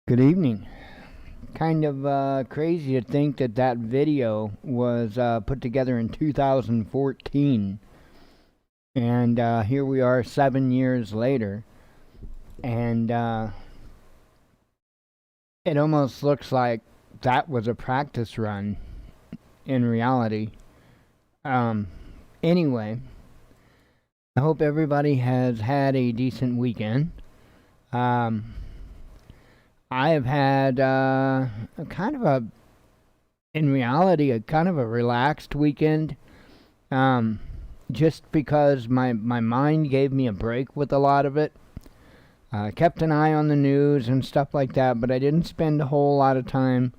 Good evening. Kind of crazy to think that that video was put together in 2014. And here we are 7 years later. And it almost looks like that was a practice run in reality. Anyway, I hope everybody has had a decent weekend. I have had in reality, a kind of a relaxed weekend, just because my mind gave me a break with a lot of it. Kept an eye on the news and stuff like that, but I didn't spend a whole lot of time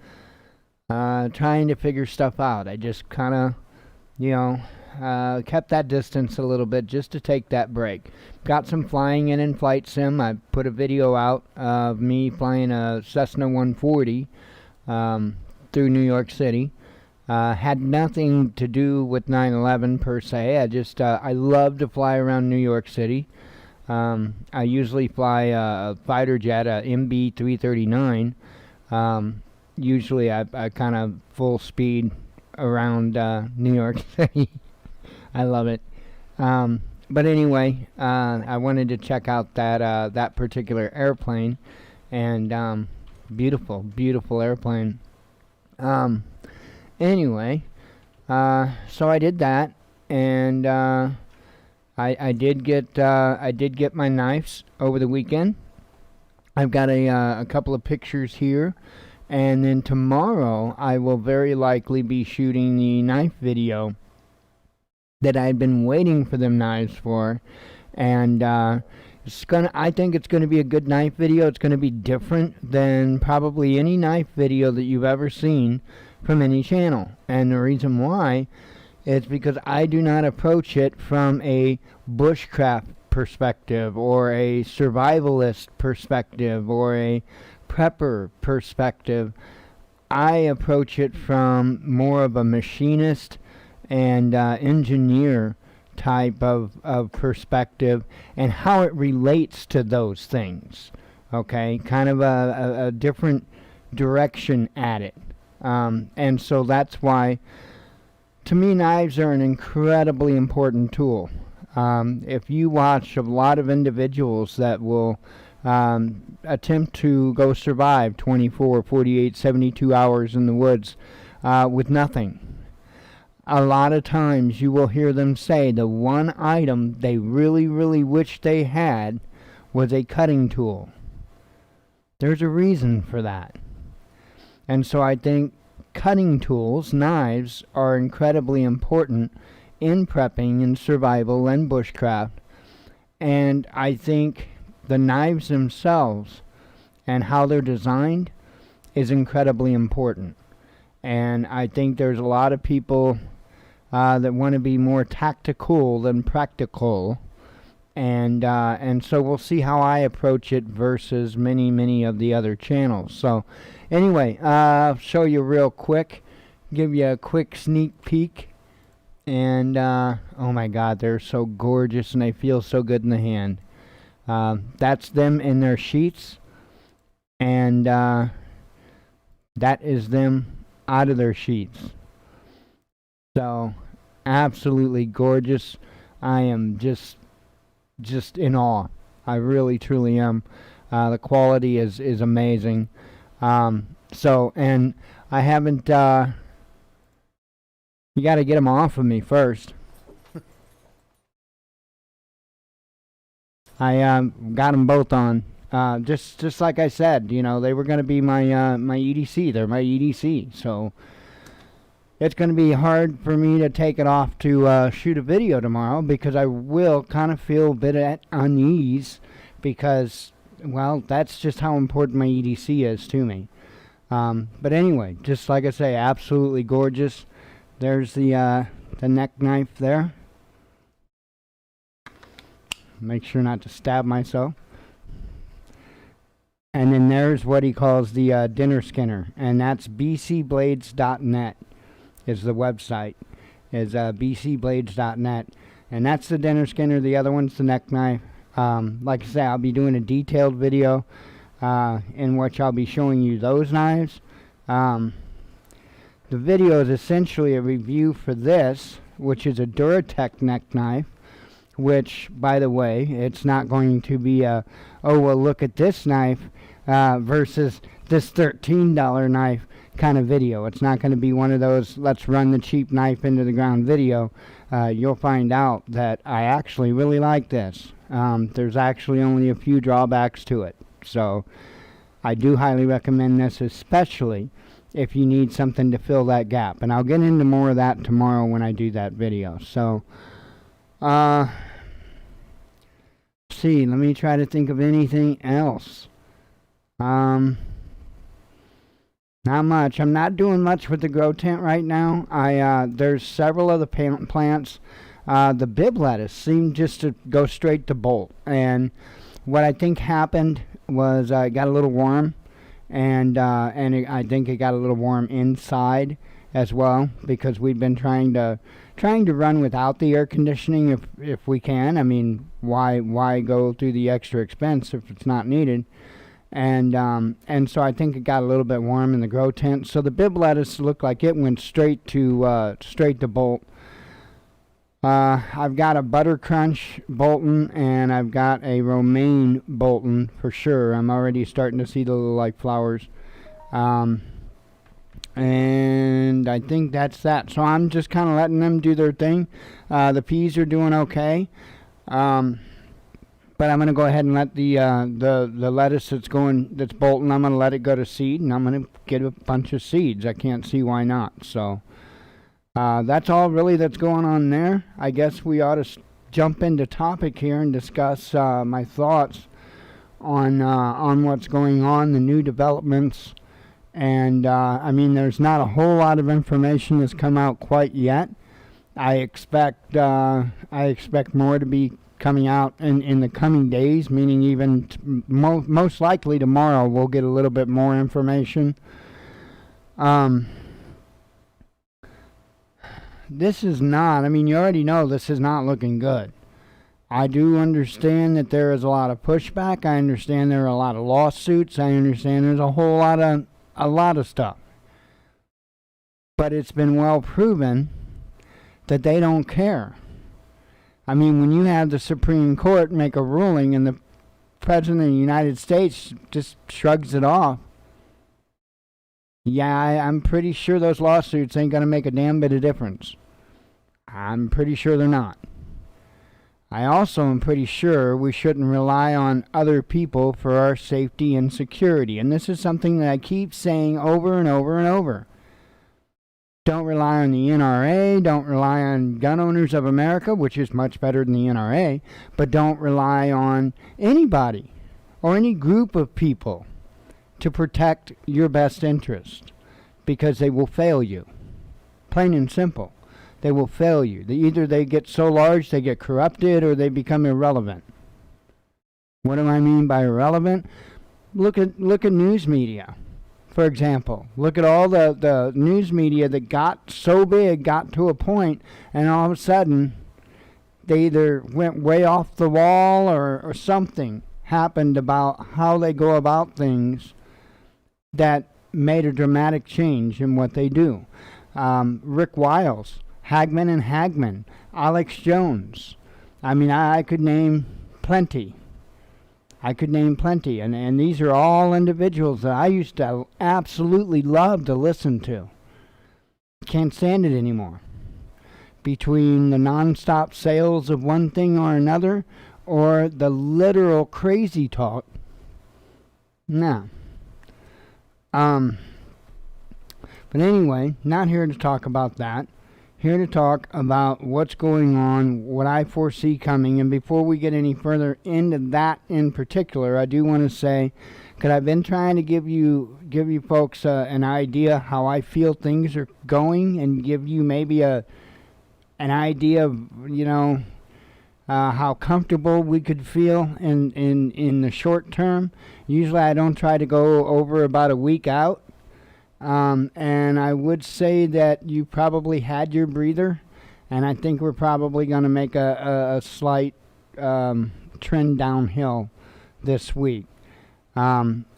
trying to figure stuff out. I just kind of, kept that distance a little bit just to take that break. Got some flying in flight sim. I put a video out of me flying a Cessna 140 through New York City. Had nothing to do with 9/11 per se. I love to fly around New York City. I usually fly a fighter jet, a MB 339. Usually I kind of full speed around New York City. I love it. But anyway, I wanted to check out that particular airplane, and beautiful, beautiful airplane. Anyway, so I did that, and I did get my knives over the weekend. I've got a couple of pictures here, and then tomorrow I will very likely be shooting the knife video that I had been waiting for them knives for, and I think it's gonna be a good knife video. It's gonna be different than probably any knife video that you've ever seen from any channel, and the reason why is because I do not approach it from a bushcraft perspective or a survivalist perspective or a prepper perspective. I approach it from more of a machinist and engineer type of perspective, and how it relates to those things. Okay, kind of a different direction at it. And so that's why, to me, knives are an incredibly important tool. If you watch a lot of individuals that will attempt to go survive 24, 48, 72 hours in the woods with nothing, a lot of times you will hear them say the one item they really, really wish they had was a cutting tool. There's a reason for that. And so I think cutting tools, knives, are incredibly important in prepping and survival and bushcraft. And I think the knives themselves and how they're designed is incredibly important. And I think there's a lot of people that want to be more tactical than practical, and so we'll see how I approach it versus many of the other channels. So anyway, I'll show you real quick, give you a quick sneak peek, and oh my god, they're so gorgeous and they feel so good in the hand. That's them in their sheets, and that is them out of their sheets. So absolutely gorgeous. I am just in awe. I really truly am. The quality is amazing. So, and I haven't you got to get them off of me first. I got them both on. Just like I said, they were going to be my my EDC. They're my EDC. So it's going to be hard for me to take it off to shoot a video tomorrow, because I will kind of feel a bit at unease, because, well, that's just how important my EDC is to me. But anyway, just like I say, absolutely gorgeous. There's the neck knife there. Make sure not to stab myself. And then there's what he calls the dinner skinner, and that's bcblades.net. is the website, is bcblades.net, and that's the dinner skinner. The other one's the neck knife. Like I say, I'll be doing a detailed video in which I'll be showing you those knives. The video is essentially a review for this, which is a Duratech neck knife, which, by the way, it's not going to be a, oh, well, look at this knife versus this $13 knife kind of video. It's not going to be one of those let's run the cheap knife into the ground video. You'll find out that I actually really like this. There's actually only a few drawbacks to it. So I do highly recommend this, especially if you need something to fill that gap. And I'll get into more of that tomorrow when I do that video. So, see, let me try to think of anything else. Not much. I'm not doing much with the grow tent right now. There's several of the plants. The bib lettuce seemed just to go straight to bolt. And what I think happened was it got a little warm, and I think it got a little warm inside as well, because we've been trying to run without the air conditioning if we can. I mean, why go through the extra expense if it's not needed? And so I think it got a little bit warm in the grow tent. So the bib lettuce looked like it went straight to bolt. I've got a butter crunch bolton, and I've got a romaine bolton for sure. I'm already starting to see the little like flowers. And I think that's that. So I'm just kind of letting them do their thing. The peas are doing okay. But I'm going to go ahead and let the lettuce that's bolting, I'm going to let it go to seed, and I'm going to get a bunch of seeds. I can't see why not. So that's all really that's going on there. I guess we ought to jump into topic here and discuss my thoughts on what's going on, the new developments. And I mean, there's not a whole lot of information that's come out quite yet. I expect more to be coming out in the coming days, meaning even most likely tomorrow we'll get a little bit more information. This is not, I mean, you already know this is not looking good. I do understand that there is a lot of pushback. I understand there are a lot of lawsuits. I understand there's a whole lot of stuff. But it's been well proven that they don't care. I mean, when you have the Supreme Court make a ruling and the President of the United States just shrugs it off, yeah, I'm pretty sure those lawsuits ain't going to make a damn bit of difference. I'm pretty sure they're not. I also am pretty sure we shouldn't rely on other people for our safety and security. And this is something that I keep saying over and over and over. Don't rely on the NRA, don't rely on Gun Owners of America, which is much better than the NRA, but don't rely on anybody or any group of people to protect your best interest, because they will fail you. Plain and simple. They will fail you. Either they get so large they get corrupted, or they become irrelevant. What do I mean by irrelevant? Look at news media. For example, look at all the news media that got so big, got to a point, and all of a sudden they either went way off the wall or something happened about how they go about things that made a dramatic change in what they do. Rick Wiles, Hagman and Hagman, Alex Jones. I mean, I could name plenty. And these are all individuals that I used to absolutely love to listen to. Can't stand it anymore. Between the nonstop sales of one thing or another, or the literal crazy talk. No. But anyway, not here to talk about that. Here to talk about what's going on, what I foresee coming. And before we get any further into that in particular, I do want to say, because I've been trying to give you folks an idea how I feel things are going, and give you maybe an idea of, how comfortable we could feel in the short term. Usually I don't try to go over about a week out. And I would say that you probably had your breather, and I think we're probably going to make a slight trend downhill this week.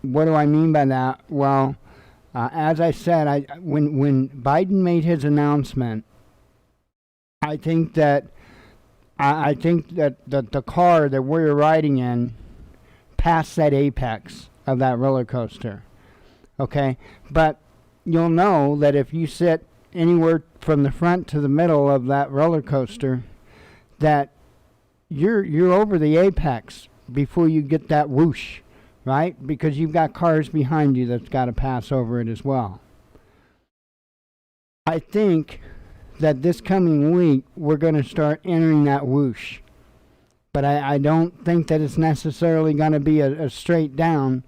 What do I mean by that? Well, as I said, when Biden made his announcement, I think that the car that we're riding in passed that apex of that roller coaster. Okay, but you'll know that if you sit anywhere from the front to the middle of that roller coaster, that you're over the apex before you get that whoosh, right? Because you've got cars behind you that's got to pass over it as well. I think that this coming week we're going to start entering that whoosh. But I don't think that it's necessarily going to be a straight down.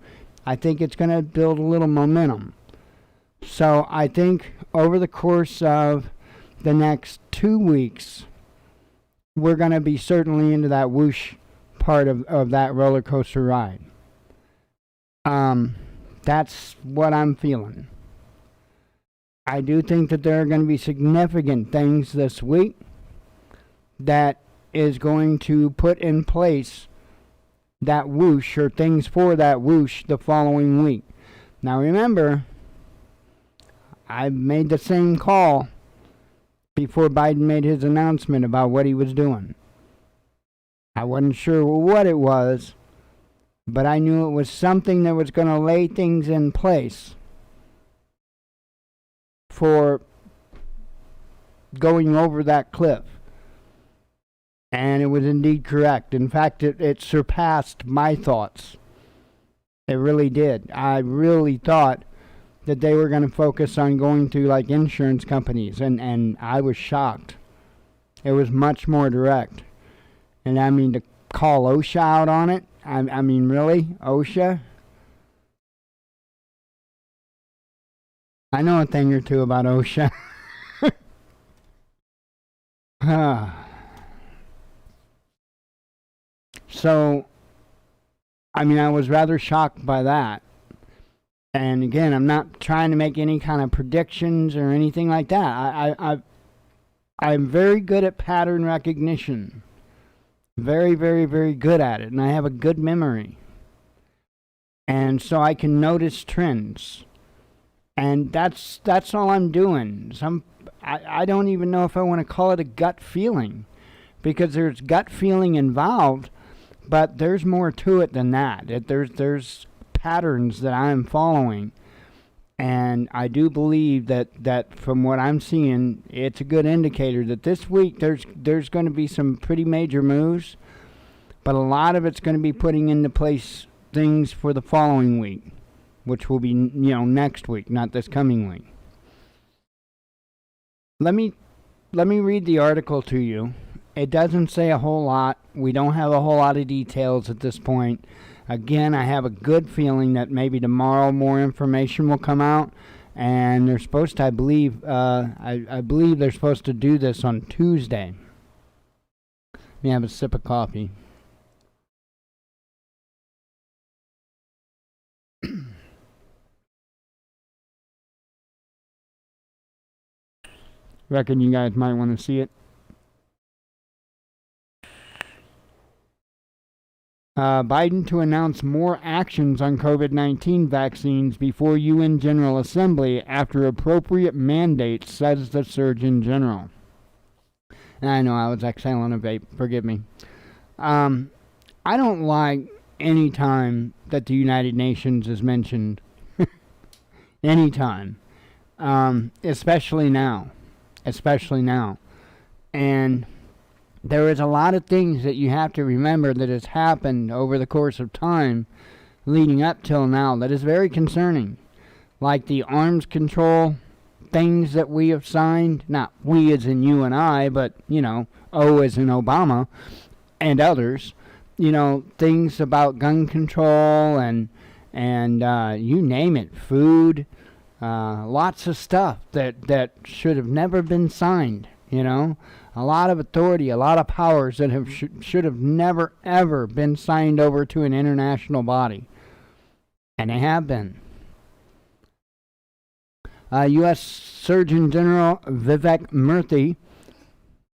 I think it's going to build a little momentum. So I think over the course of the next 2 weeks, we're going to be certainly into that whoosh part of that roller coaster ride. That's what I'm feeling. I do think that there are going to be significant things this week that is going to put in place that whoosh, or things for that whoosh, the following week. Now remember, I made the same call before Biden made his announcement about what he was doing. I wasn't sure what it was, but I knew it was something that was going to lay things in place for going over that cliff. And it was indeed correct. In fact, it surpassed my thoughts. It really did. I really thought that they were going to focus on going to like insurance companies, and I was shocked. It was much more direct. And I mean, to call OSHA out on it, I mean, really? OSHA? I know a thing or two about OSHA. So, I mean, I was rather shocked by that. And again, I'm not trying to make any kind of predictions or anything like that. I'm very good at pattern recognition. Very, very, very good at it. And I have a good memory. And so I can notice trends. And that's all I'm doing. I don't even know if I want to call it a gut feeling, because there's gut feeling involved, but there's more to it than that. There's patterns that I'm following, and I do believe that from what I'm seeing, it's a good indicator that this week there's going to be some pretty major moves, but a lot of it's going to be putting into place things for the following week, which will be, next week, not this coming week. Let me read the article to you. It doesn't say a whole lot. We don't have a whole lot of details at this point. Again, I have a good feeling that maybe tomorrow more information will come out, and they're supposed to, I believe they're supposed to do this on Tuesday. Let me have a sip of coffee. Reckon you guys might want to see it. Biden to announce more actions on COVID-19 vaccines before UN General Assembly after appropriate mandates, says the Surgeon General. And I know I was exhaling a vape, forgive me. I don't like any time that the United Nations is mentioned. Anytime. Especially now. And there is a lot of things that you have to remember that has happened over the course of time leading up till now that is very concerning. Like the arms control things that we have signed, not we as in you and I, but, O as in Obama and others, things about gun control and you name it, food, lots of stuff that should have never been signed, A lot of authority, a lot of powers that should have never, ever been signed over to an international body. And they have been. U.S. Surgeon General Vivek Murthy,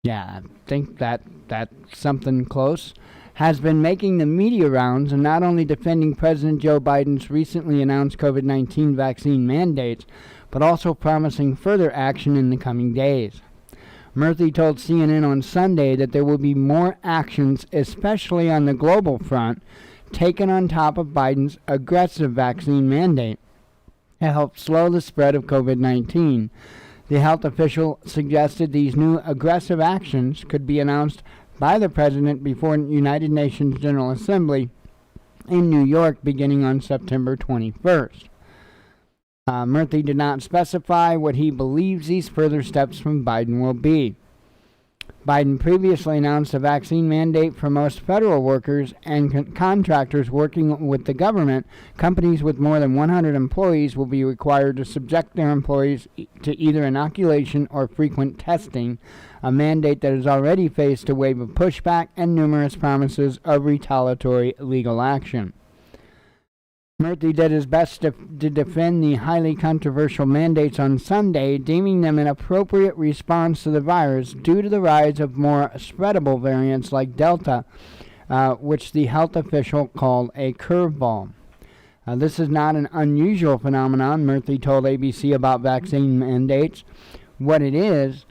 I think that's something close, has been making the media rounds and not only defending President Joe Biden's recently announced COVID-19 vaccine mandates, but also promising further action in the coming days. Murthy told CNN on Sunday that there will be more actions, especially on the global front, taken on top of Biden's aggressive vaccine mandate to help slow the spread of COVID-19. The health official suggested these new aggressive actions could be announced by the president before the United Nations General Assembly in New York beginning on September 21st. Murthy did not specify what he believes these further steps from Biden will be. Biden previously announced a vaccine mandate for most federal workers and contractors working with the government. Companies with more than 100 employees will be required to subject their employees to either inoculation or frequent testing, a mandate that has already faced a wave of pushback and numerous promises of retaliatory legal action. Murthy did his best to defend the highly controversial mandates on Sunday, deeming them an appropriate response to the virus due to the rise of more spreadable variants like Delta, which the health official called a curveball. This is not an unusual phenomenon, Murthy told ABC about vaccine mandates. What it is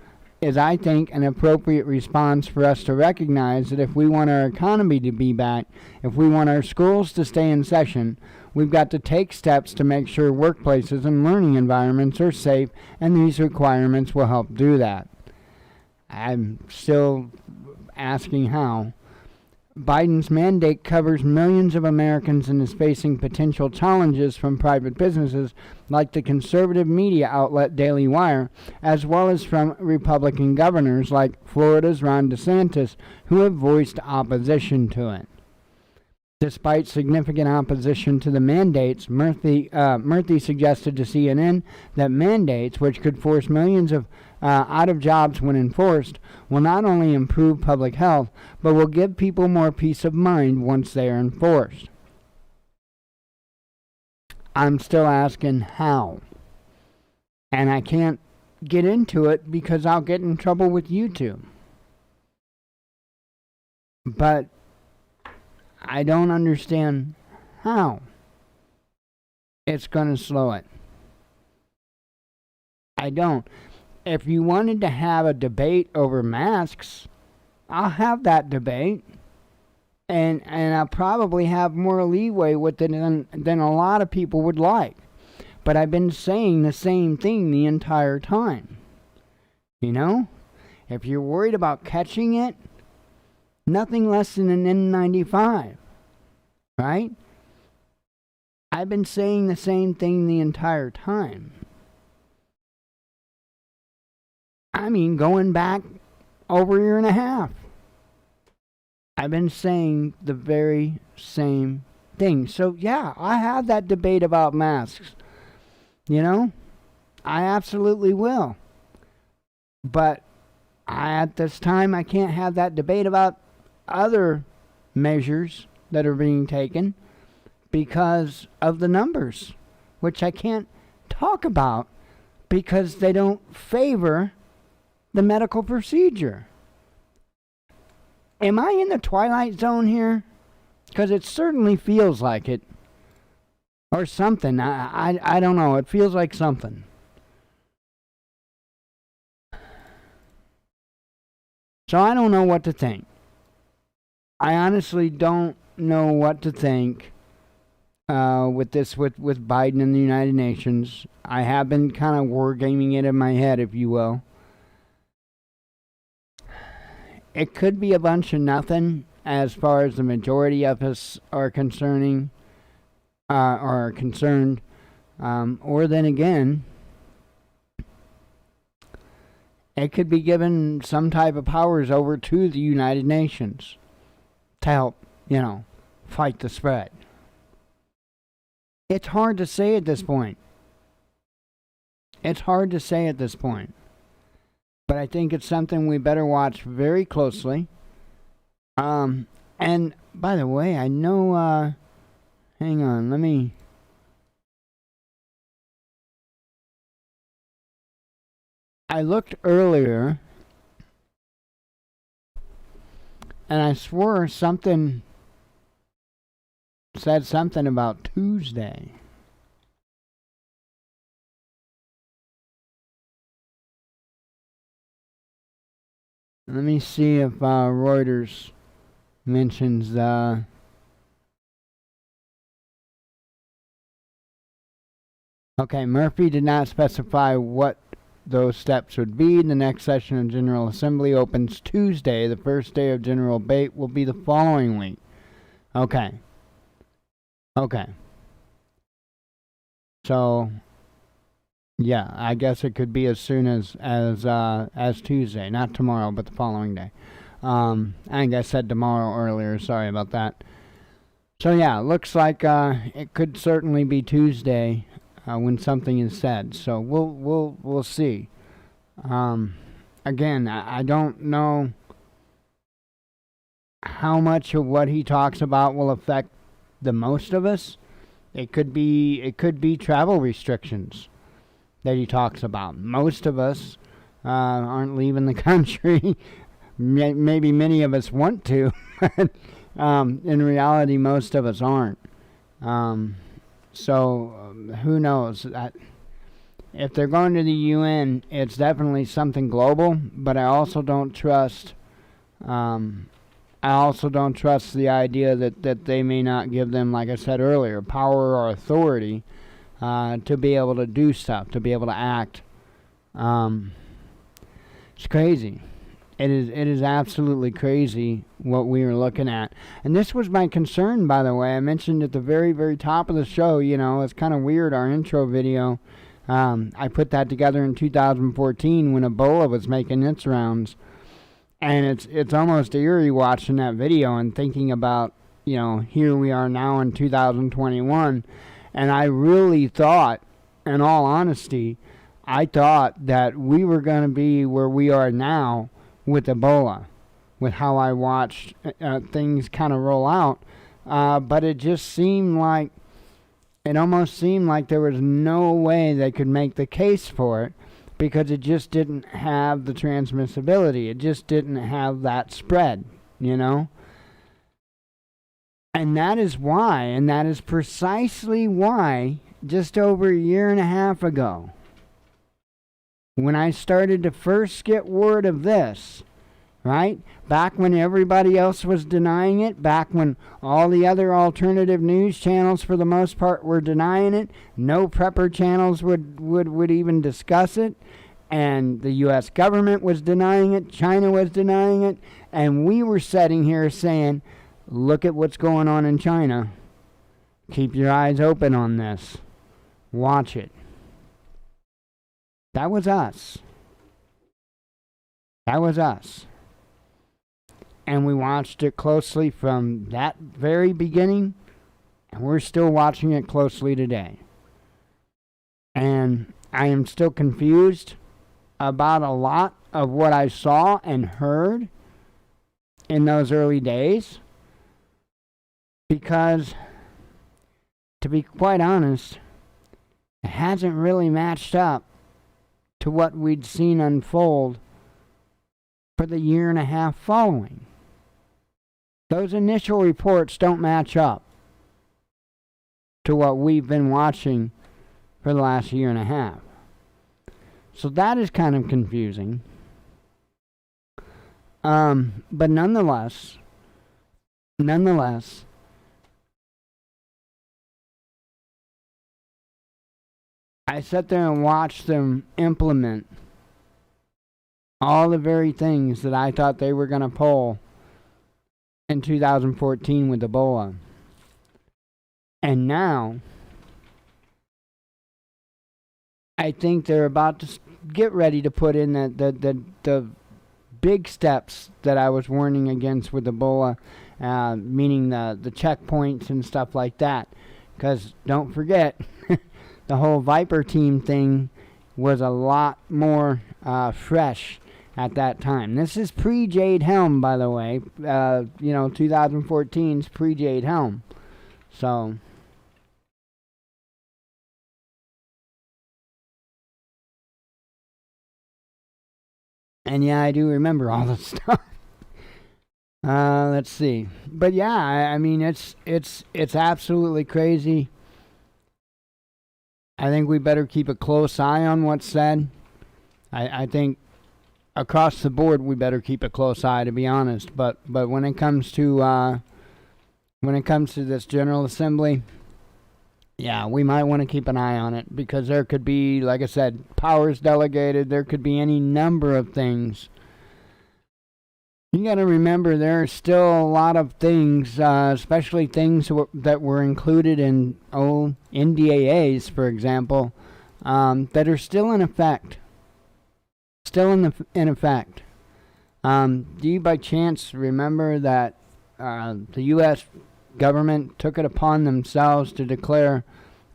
I think, an appropriate response for us to recognize that if we want our economy to be back, if we want our schools to stay in session, we've got to take steps to make sure workplaces and learning environments are safe, and these requirements will help do that. I'm still asking how. Biden's mandate covers millions of Americans and is facing potential challenges from private businesses like the conservative media outlet Daily Wire, as well as from Republican governors like Florida's Ron DeSantis, who have voiced opposition to it. Despite significant opposition to the mandates, Murthy suggested to CNN that mandates, which could force millions of out of jobs when enforced, will not only improve public health, but will give people more peace of mind once they are enforced. I'm still asking how. And I can't get into it because I'll get in trouble with YouTube. But I don't understand how it's going to slow it. I don't. If you wanted to have a debate over masks, I'll have that debate. And I'll probably have more leeway with it than a lot of people would like. But I've been saying the same thing the entire time. You know? If you're worried about catching it, nothing less than an N95. Right? I've been saying the same thing the entire time. I mean, going back over a year and a half. I've been saying the very same thing. So, yeah, I have that debate about masks. You know? I absolutely will. But at this time, I can't have that debate about other measures that are being taken because of the numbers, which I can't talk about because they don't favor the medical procedure. Am I in the twilight zone here? Because it certainly feels like it. Or something. I don't know. It feels like something. So I don't know what to think. I honestly don't know what to think with Biden and the United Nations. I have been kind of wargaming it in my head, if you will. It could be a bunch of nothing as far as the majority of us are concerned. Or then again, it could be given some type of powers over to the United Nations to help, fight the spread. It's hard to say at this point. But I think it's something we better watch very closely. And by the way, I know, hang on, I looked earlier And I swore something said something about Tuesday. Let me see if Reuters mentions okay, Murphy did not specify what those steps would be. The next session of General Assembly opens Tuesday. The first day of general debate will be the following week. Okay. So, yeah, I guess it could be as soon as Tuesday, not tomorrow, but the following day. I think I said tomorrow earlier. Sorry about that. So yeah, looks like it could certainly be Tuesday when something is said. So we'll see. Again, I don't know how much of what he talks about will affect the most of us. It could be travel restrictions that he talks about. Most of us aren't leaving the country. Maybe many of us want to, but in reality, most of us aren't. So who knows? If they're going to the UN, it's definitely something global. But I also don't trust. I also don't trust the idea that they may not give them, like I said earlier, power or authority to be able to do stuff, to be able to act. It's crazy. It is absolutely crazy what we are looking at. And this was my concern, by the way. I mentioned at the very, very top of the show, it's kind of weird, our intro video. I put that together in 2014 when Ebola was making its rounds. And it's almost eerie watching that video and thinking about, here we are now in 2021. And I really thought, in all honesty, I thought that we were going to be where we are now with Ebola, with how I watched things kind of roll out. But it almost seemed like there was no way they could make the case for it, because it just didn't have the transmissibility. It just didn't have that spread, And that is why, and that is precisely why, just over a year and a half ago, when I started to first get word of this, right? Back when everybody else was denying it, back when all the other alternative news channels for the most part were denying it, no prepper channels would even discuss it, and the U.S. government was denying it, China was denying it, and we were sitting here saying, look at what's going on in China. Keep your eyes open on this. Watch it. That was us. That was us. And we watched it closely from that very beginning, and we're still watching it closely today. And I am still confused about a lot of what I saw and heard in those early days, because, to be quite honest, it hasn't really matched up to what we'd seen unfold for the year and a half following. Those initial reports don't match up to what we've been watching for the last year and a half. So that is kind of confusing. But nonetheless, I sat there and watched them implement all the very things that I thought they were going to pull in 2014 with Ebola. And now, I think they're about to get ready to put in the big steps that I was warning against with Ebola, meaning the checkpoints and stuff like that. Because don't forget, the whole Viper team thing was a lot more fresh at that time. This is pre-Jade Helm, by the way. 2014's pre-Jade Helm. So, and yeah, I do remember all this stuff. Let's see. But yeah, I mean, it's absolutely crazy. I think we better keep a close eye on what's said. I think across the board we better keep a close eye, to be honest. But when it comes to this General Assembly, yeah, we might want to keep an eye on it, because there could be, like I said, powers delegated. There could be any number of things. You got to remember, there are still a lot of things, especially things that were included in NDAAs, for example, that are still in effect. In effect. Do you by chance remember that the U.S. government took it upon themselves to declare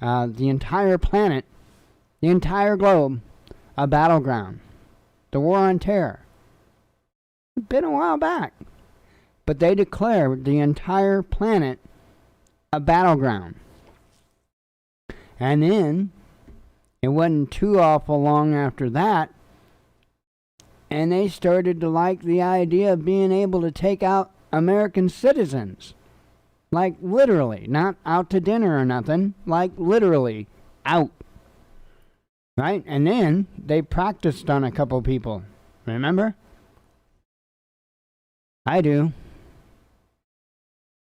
the entire planet, the entire globe, a battleground? The War on Terror. It's been a while back. But they declared the entire planet a battleground. And then, it wasn't too awful long after that, and they started to like the idea of being able to take out American citizens. Like literally, not out to dinner or nothing, like literally out. Right? And then they practiced on a couple people. Remember? I do.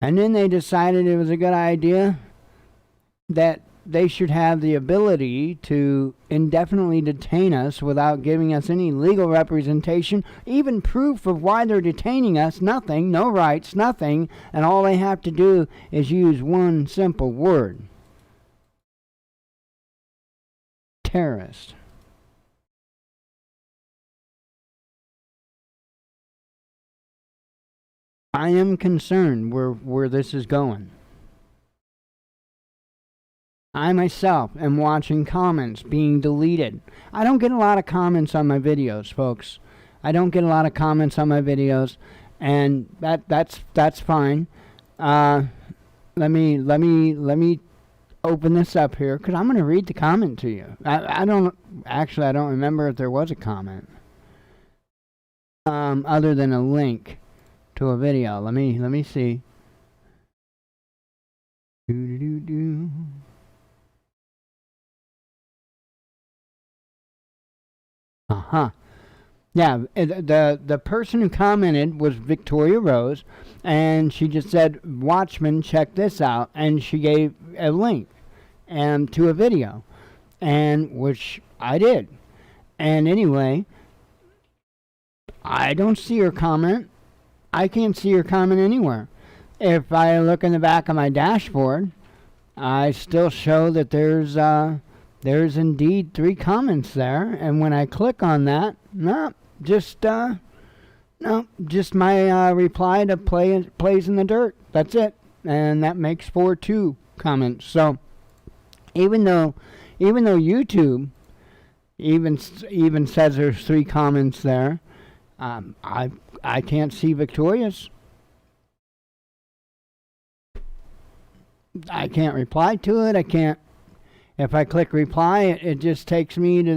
And then they decided it was a good idea that they should have the ability to indefinitely detain us without giving us any legal representation, even proof of why they're detaining us. Nothing, no rights, nothing, and all they have to do is use one simple word: terrorist. I am concerned where this is going. I myself am watching comments being deleted. I don't get a lot of comments on my videos, folks. I don't get a lot of comments on my videos, and that's fine. Let me open this up here, because I'm going to read the comment to you. I don't remember if there was a comment other than a link to a video. Let me see. Do. Yeah, the person who commented was Victoria Rose, and she just said, "Watchman, check this out," and she gave a link to a video, and which I did. And anyway, I don't see her comment. I can't see her comment anywhere. If I look in the back of my dashboard, I still show that there's indeed 3 comments there, and when I click on that, just my reply to plays in the dirt. That's it, and that makes for 2 comments. So even though YouTube even says there's 3 comments there, I can't see Victoria's. I can't reply to it. I can't. If I click reply, it just takes me to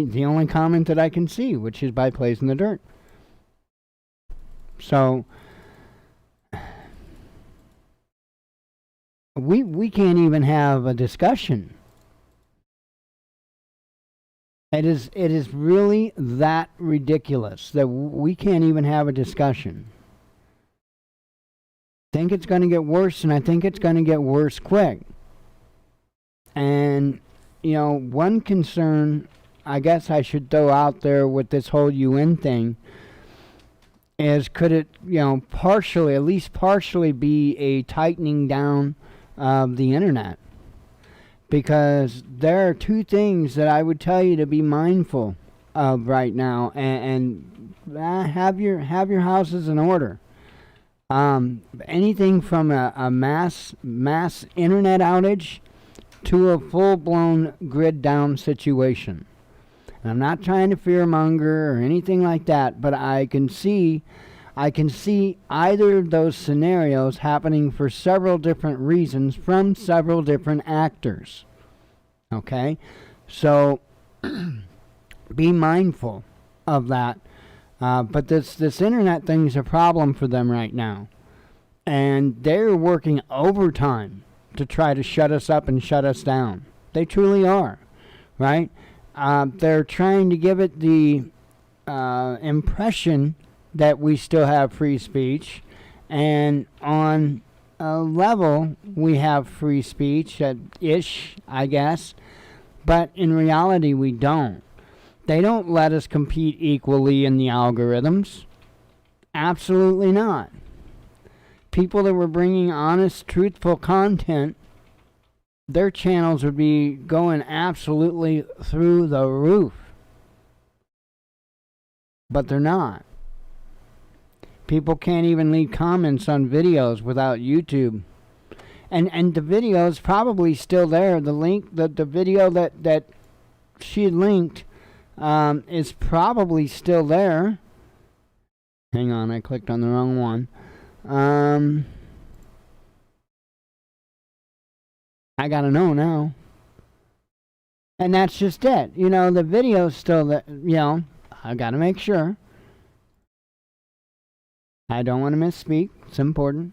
the only comment that I can see, which is by Plays in the Dirt. So we can't even have a discussion. It is really that ridiculous that we can't even have a discussion. I think it's going to get worse, and I think it's going to get worse quick. And, one concern I guess I should throw out there with this whole UN thing is, could it, at least partially be a tightening down of the internet? Because there are 2 things that I would tell you to be mindful of right now, and have your houses in order. Anything from a mass internet outage to a full-blown grid down situation. And I'm not trying to fearmonger or anything like that, but I can see either of those scenarios happening for several different reasons from several different actors. Okay? So be mindful of that. But this internet thing's a problem for them right now. And they're working overtime to try to shut us up and shut us down. They truly are, right? They're trying to give it the impression that we still have free speech, and on a level we have free speech, ish, I guess, but in reality we don't. They don't let us compete equally in the algorithms. Absolutely not. People that were bringing honest, truthful content, their channels would be going absolutely through the roof. But they're not. People can't even leave comments on videos without YouTube. And the video is probably still there. The link, the video that she linked is probably still there. Hang on, I clicked on the wrong one. I gotta know now. And that's just it. You know, the video's still there. You know, I gotta make sure. I don't want to misspeak. It's important.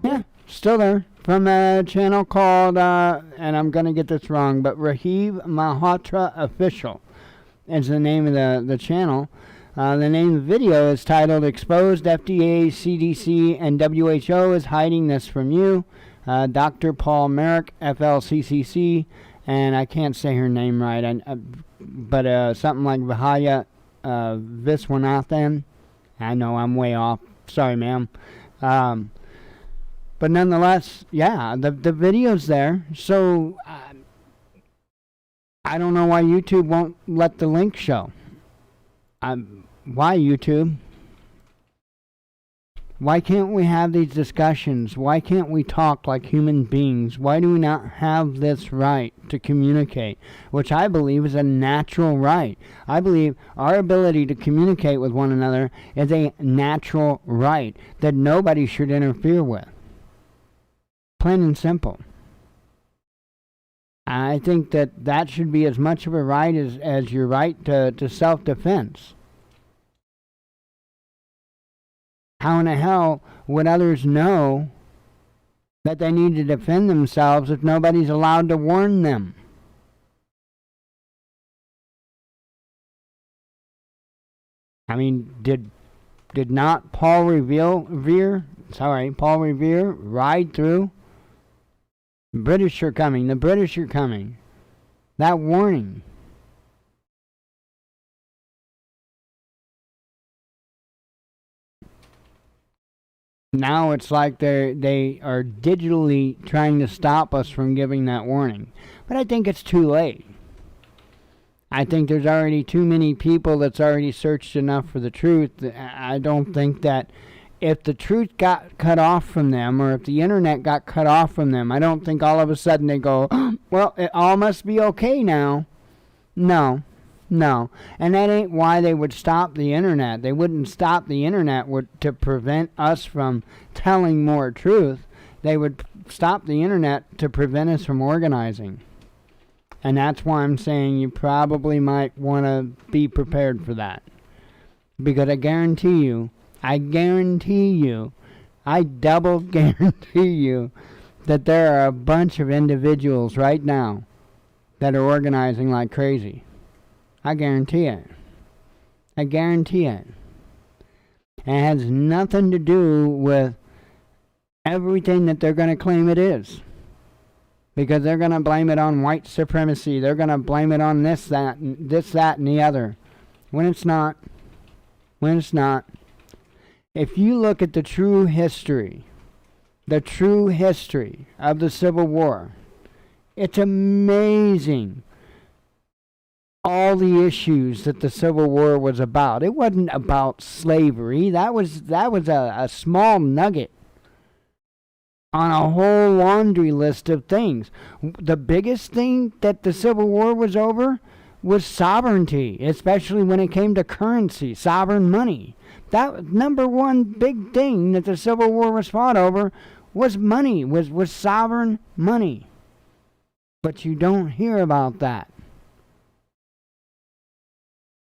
Yeah, still there. From a channel called, and I'm gonna get this wrong, but Raheem Malhotra Official is the name of the channel. The name of the video is titled Exposed FDA, CDC, and WHO is Hiding This From You. Dr. Paul Merrick, FLCCC, and I can't say her name right, but something like Vihaya Viswanathan. I know I'm way off. Sorry, ma'am. But nonetheless, yeah, the video's there. So I don't know why YouTube won't let the link show. Why, YouTube? Why can't we have these discussions? Why can't we talk like human beings? Why do we not have this right to communicate, which I believe is a natural right? I believe our ability to communicate with one another is a natural right that nobody should interfere with. Plain and simple. I think that should be as much of a right as your right to self-defense. How in the hell would others know that they need to defend themselves if nobody's allowed to warn them? I mean, did not Paul Revere ride through? The British are coming. The British are coming. That warning. Now it's like they are digitally trying to stop us from giving that warning. But I think it's too late. I think there's already too many people that's already searched enough for the truth. I don't think that if the truth got cut off from them, or if the internet got cut off from them, I don't think all of a sudden they go, well, it all must be okay now. No. And that ain't why they would stop the internet. They wouldn't stop the internet to prevent us from telling more truth. They would stop the internet to prevent us from organizing. And that's why I'm saying you probably might want to be prepared for that. Because I guarantee you, I double guarantee you that there are a bunch of individuals right now that are organizing like crazy. I guarantee it. And it has nothing to do with everything that they're going to claim it is. Because they're going to blame it on white supremacy. They're going to blame it on this, that, and the other. When it's not. If you look at the true history of the Civil War, it's amazing all the issues that the Civil War was about. It wasn't about slavery. That was a small nugget on a whole laundry list of things. The biggest thing that the Civil War was over was sovereignty, especially when it came to currency, sovereign money. That number one big thing that the Civil War was fought over was money, was sovereign money. But you don't hear about that.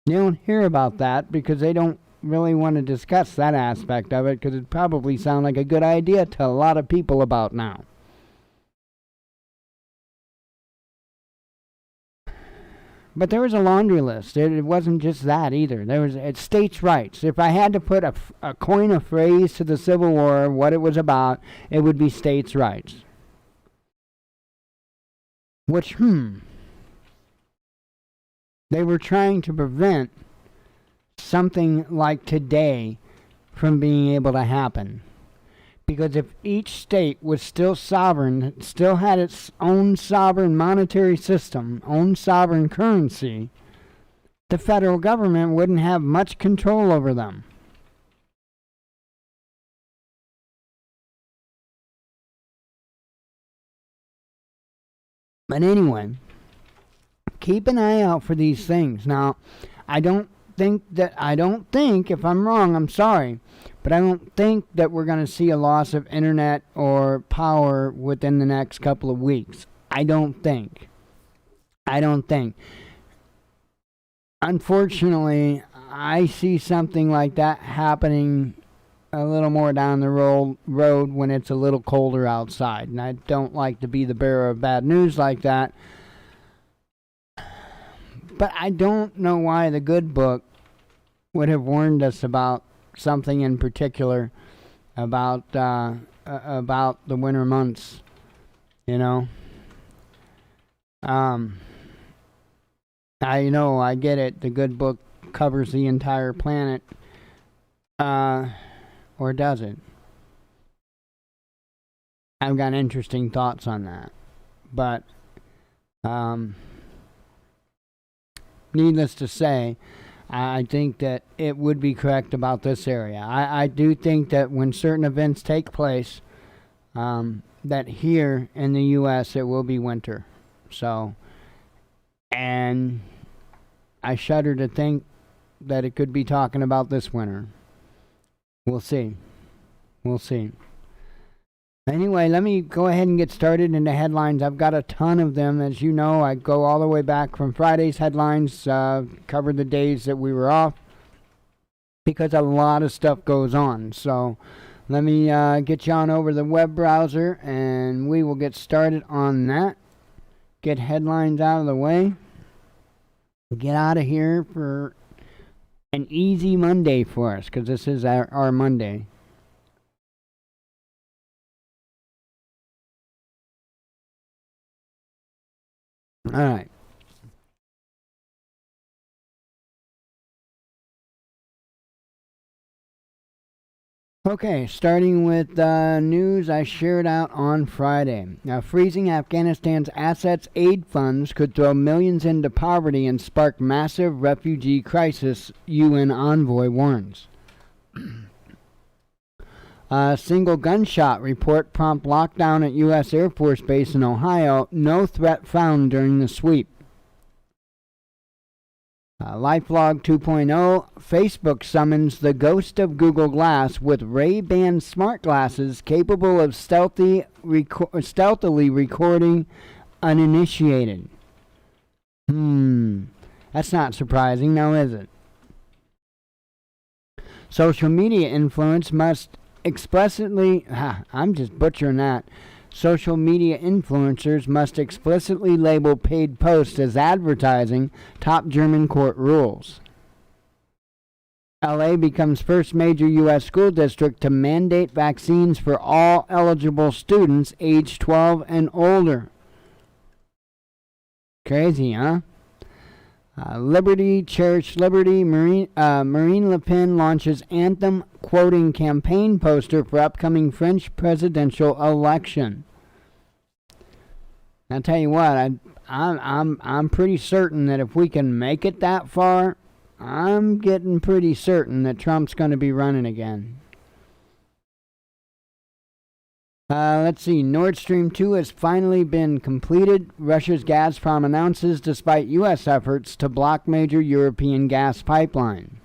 You don't hear about that because they don't really want to discuss that aspect of it because it probably sounds like a good idea to a lot of people about now. But there was a laundry list. It wasn't just that either. It's states' rights. If I had to put a coin a phrase to the Civil War, what it was about, it would be states' rights. Which, they were trying to prevent something like today from being able to happen. Because if each state was still sovereign, still had its own sovereign monetary system, own sovereign currency, the federal government wouldn't have much control over them. But anyway, keep an eye out for these things. Now, I don't think, if I'm wrong, I'm sorry, but I don't think that we're going to see a loss of internet or power within the next couple of weeks. I don't think. Unfortunately, I see something like that happening a little more down the road when it's a little colder outside. And I don't like to be the bearer of bad news like that. But I don't know why the good book would have warned us about something in particular about the winter months, you know. I know, I get it. The good book covers the entire planet, or does it? I've got interesting thoughts on that, but needless to say, I think that it would be correct about this area. I do think that when certain events take place, that here in the U.S. it will be winter. So, and I shudder to think that it could be talking about this winter. We'll see. Anyway, let me go ahead and get started into headlines. I've got a ton of them. As you know, I go all the way back from Friday's headlines, cover the days that we were off, because a lot of stuff goes on. So let me get you on over the web browser, and we will get started on that. Get headlines out of the way. Get out of here for an easy Monday for us, because this is our Monday. All right. Okay, starting with news I shared out on Friday. Now, freezing Afghanistan's assets aid funds could throw millions into poverty and spark massive refugee crisis, UN envoy warns. A single gunshot report prompt lockdown at U.S. Air Force Base in Ohio. No threat found during the sweep. LifeLog 2.0. Facebook summons the ghost of Google Glass with Ray-Ban smart glasses capable of stealthily recording uninitiated. That's not surprising, now is it? Social media influence must explicitly, I'm just butchering that. Social media influencers must explicitly label paid posts as advertising, top German court rules. LA becomes first major U.S. school district to mandate vaccines for all eligible students aged 12 and older. Crazy, huh? Liberty, Cherish Liberty, Marine Le Pen launches anthem quoting campaign poster for upcoming French presidential election. I'll tell you what, I'm pretty certain that if we can make it that far, I'm getting pretty certain that Trump's going to be running again. Let's see. Nord Stream 2 has finally been completed. Russia's Gazprom announces despite U.S. efforts to block major European gas pipeline.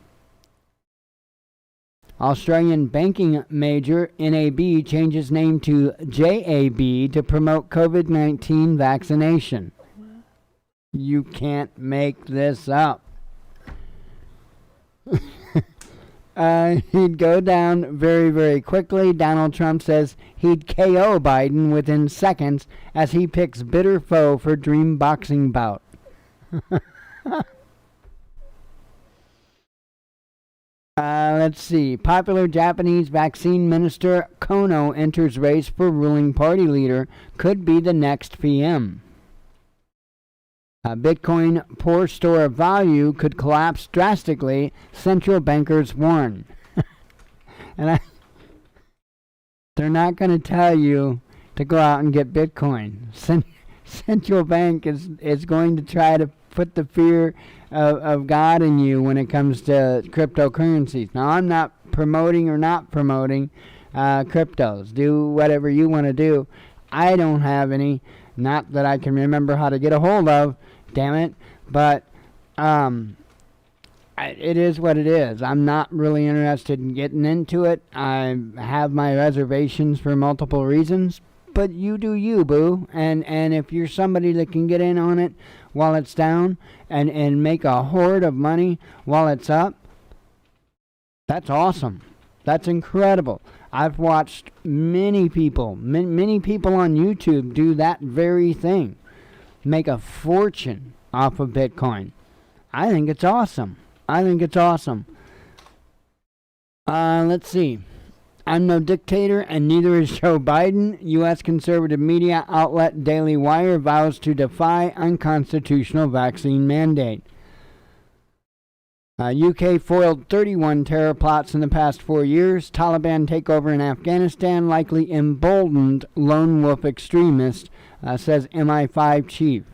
Australian banking major NAB changes name to JAB to promote COVID-19 vaccination. You can't make this up. He'd go down very, very quickly. Donald Trump says he'd KO Biden within seconds as he picks bitter foe for dream boxing bout. Let's see. Popular Japanese vaccine minister Kono enters race for ruling party leader. Could be the next PM. Bitcoin poor store of value could collapse drastically, central bankers warn. And they're not going to tell you to go out and get Bitcoin. Central bank is going to try to put the fear of God in you when it comes to cryptocurrencies. Now, I'm not promoting or not promoting cryptos. Do whatever you want to do. I don't have any, not that I can remember how to get a hold of. Damn it. But it is what it is. I'm not really interested in getting into it. I have my reservations for multiple reasons. But you do you, boo. And if you're somebody that can get in on it while it's down and make a hoard of money while it's up, that's awesome. That's incredible. I've watched many people on YouTube do that very thing. Make a fortune off of Bitcoin. I think it's awesome. Let's see. I'm no dictator, and neither is Joe Biden. U.S. conservative media outlet Daily Wire vows to defy unconstitutional vaccine mandate. UK foiled 31 terror plots in the past 4 years. Taliban takeover in Afghanistan likely emboldened lone wolf extremist, says MI5 chief.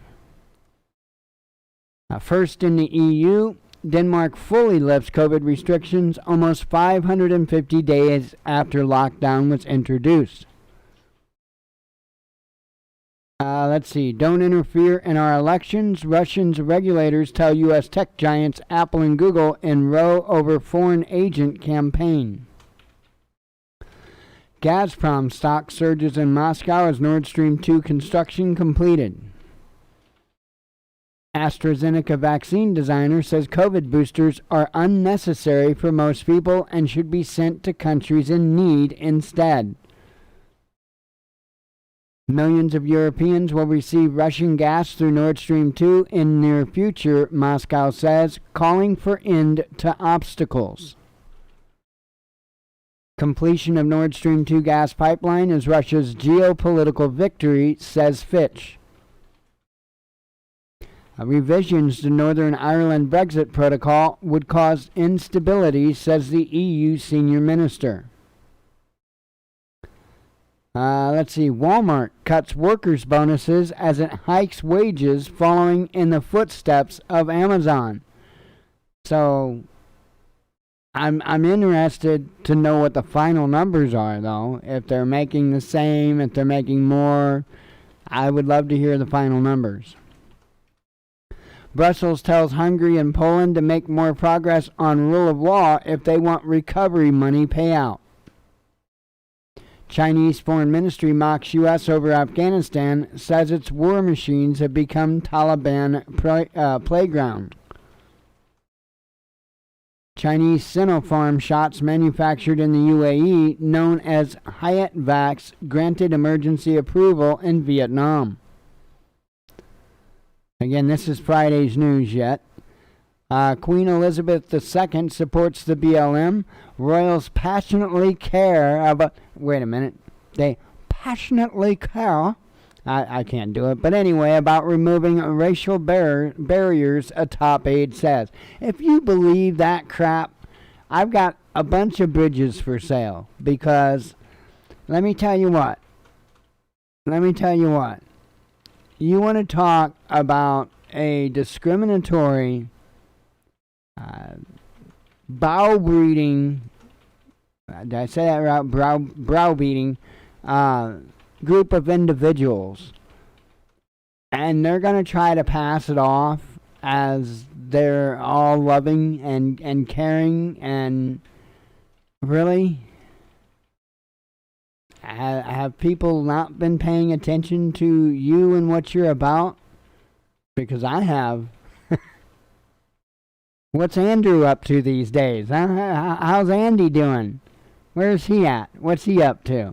First in the EU, Denmark fully lifts COVID restrictions almost 550 days after lockdown was introduced. Let's see. Don't interfere in our elections. Russian regulators tell U.S. tech giants Apple and Google in row over foreign agent campaign. Gazprom stock surges in Moscow as Nord Stream 2 construction completed. AstraZeneca vaccine designer says COVID boosters are unnecessary for most people and should be sent to countries in need instead. Millions of Europeans will receive Russian gas through Nord Stream 2 in near future, Moscow says, calling for end to obstacles. Completion of Nord Stream 2 gas pipeline is Russia's geopolitical victory, says Fitch. Revisions to Northern Ireland Brexit protocol would cause instability, says the EU senior minister. Let's see. Walmart cuts workers' bonuses as it hikes wages following in the footsteps of Amazon. So I'm interested to know what the final numbers are, though. If they're making the same, if they're making more, I would love to hear the final numbers. Brussels tells Hungary and Poland to make more progress on rule of law if they want recovery money payout. Chinese Foreign Ministry mocks U.S. over Afghanistan, says its war machines have become Taliban playground. Chinese Sinopharm shots manufactured in the UAE, known as Hayat Vax, granted emergency approval in Vietnam. Again, this is Friday's news yet. Queen Elizabeth II supports the BLM. Royals passionately care about... Wait a minute. They passionately care... I can't do it. But anyway, about removing racial barriers, a top aide says. If you believe that crap, I've got a bunch of bridges for sale. Because, let me tell you what. You want to talk about a discriminatory, browbeating, did I say that right? Browbeating group of individuals, and they're going to try to pass it off as they're all loving and caring, and really? Have people not been paying attention to you and what you're about? Because I have. What's Andrew up to these days? How's Andy doing? Where's he at? What's he up to?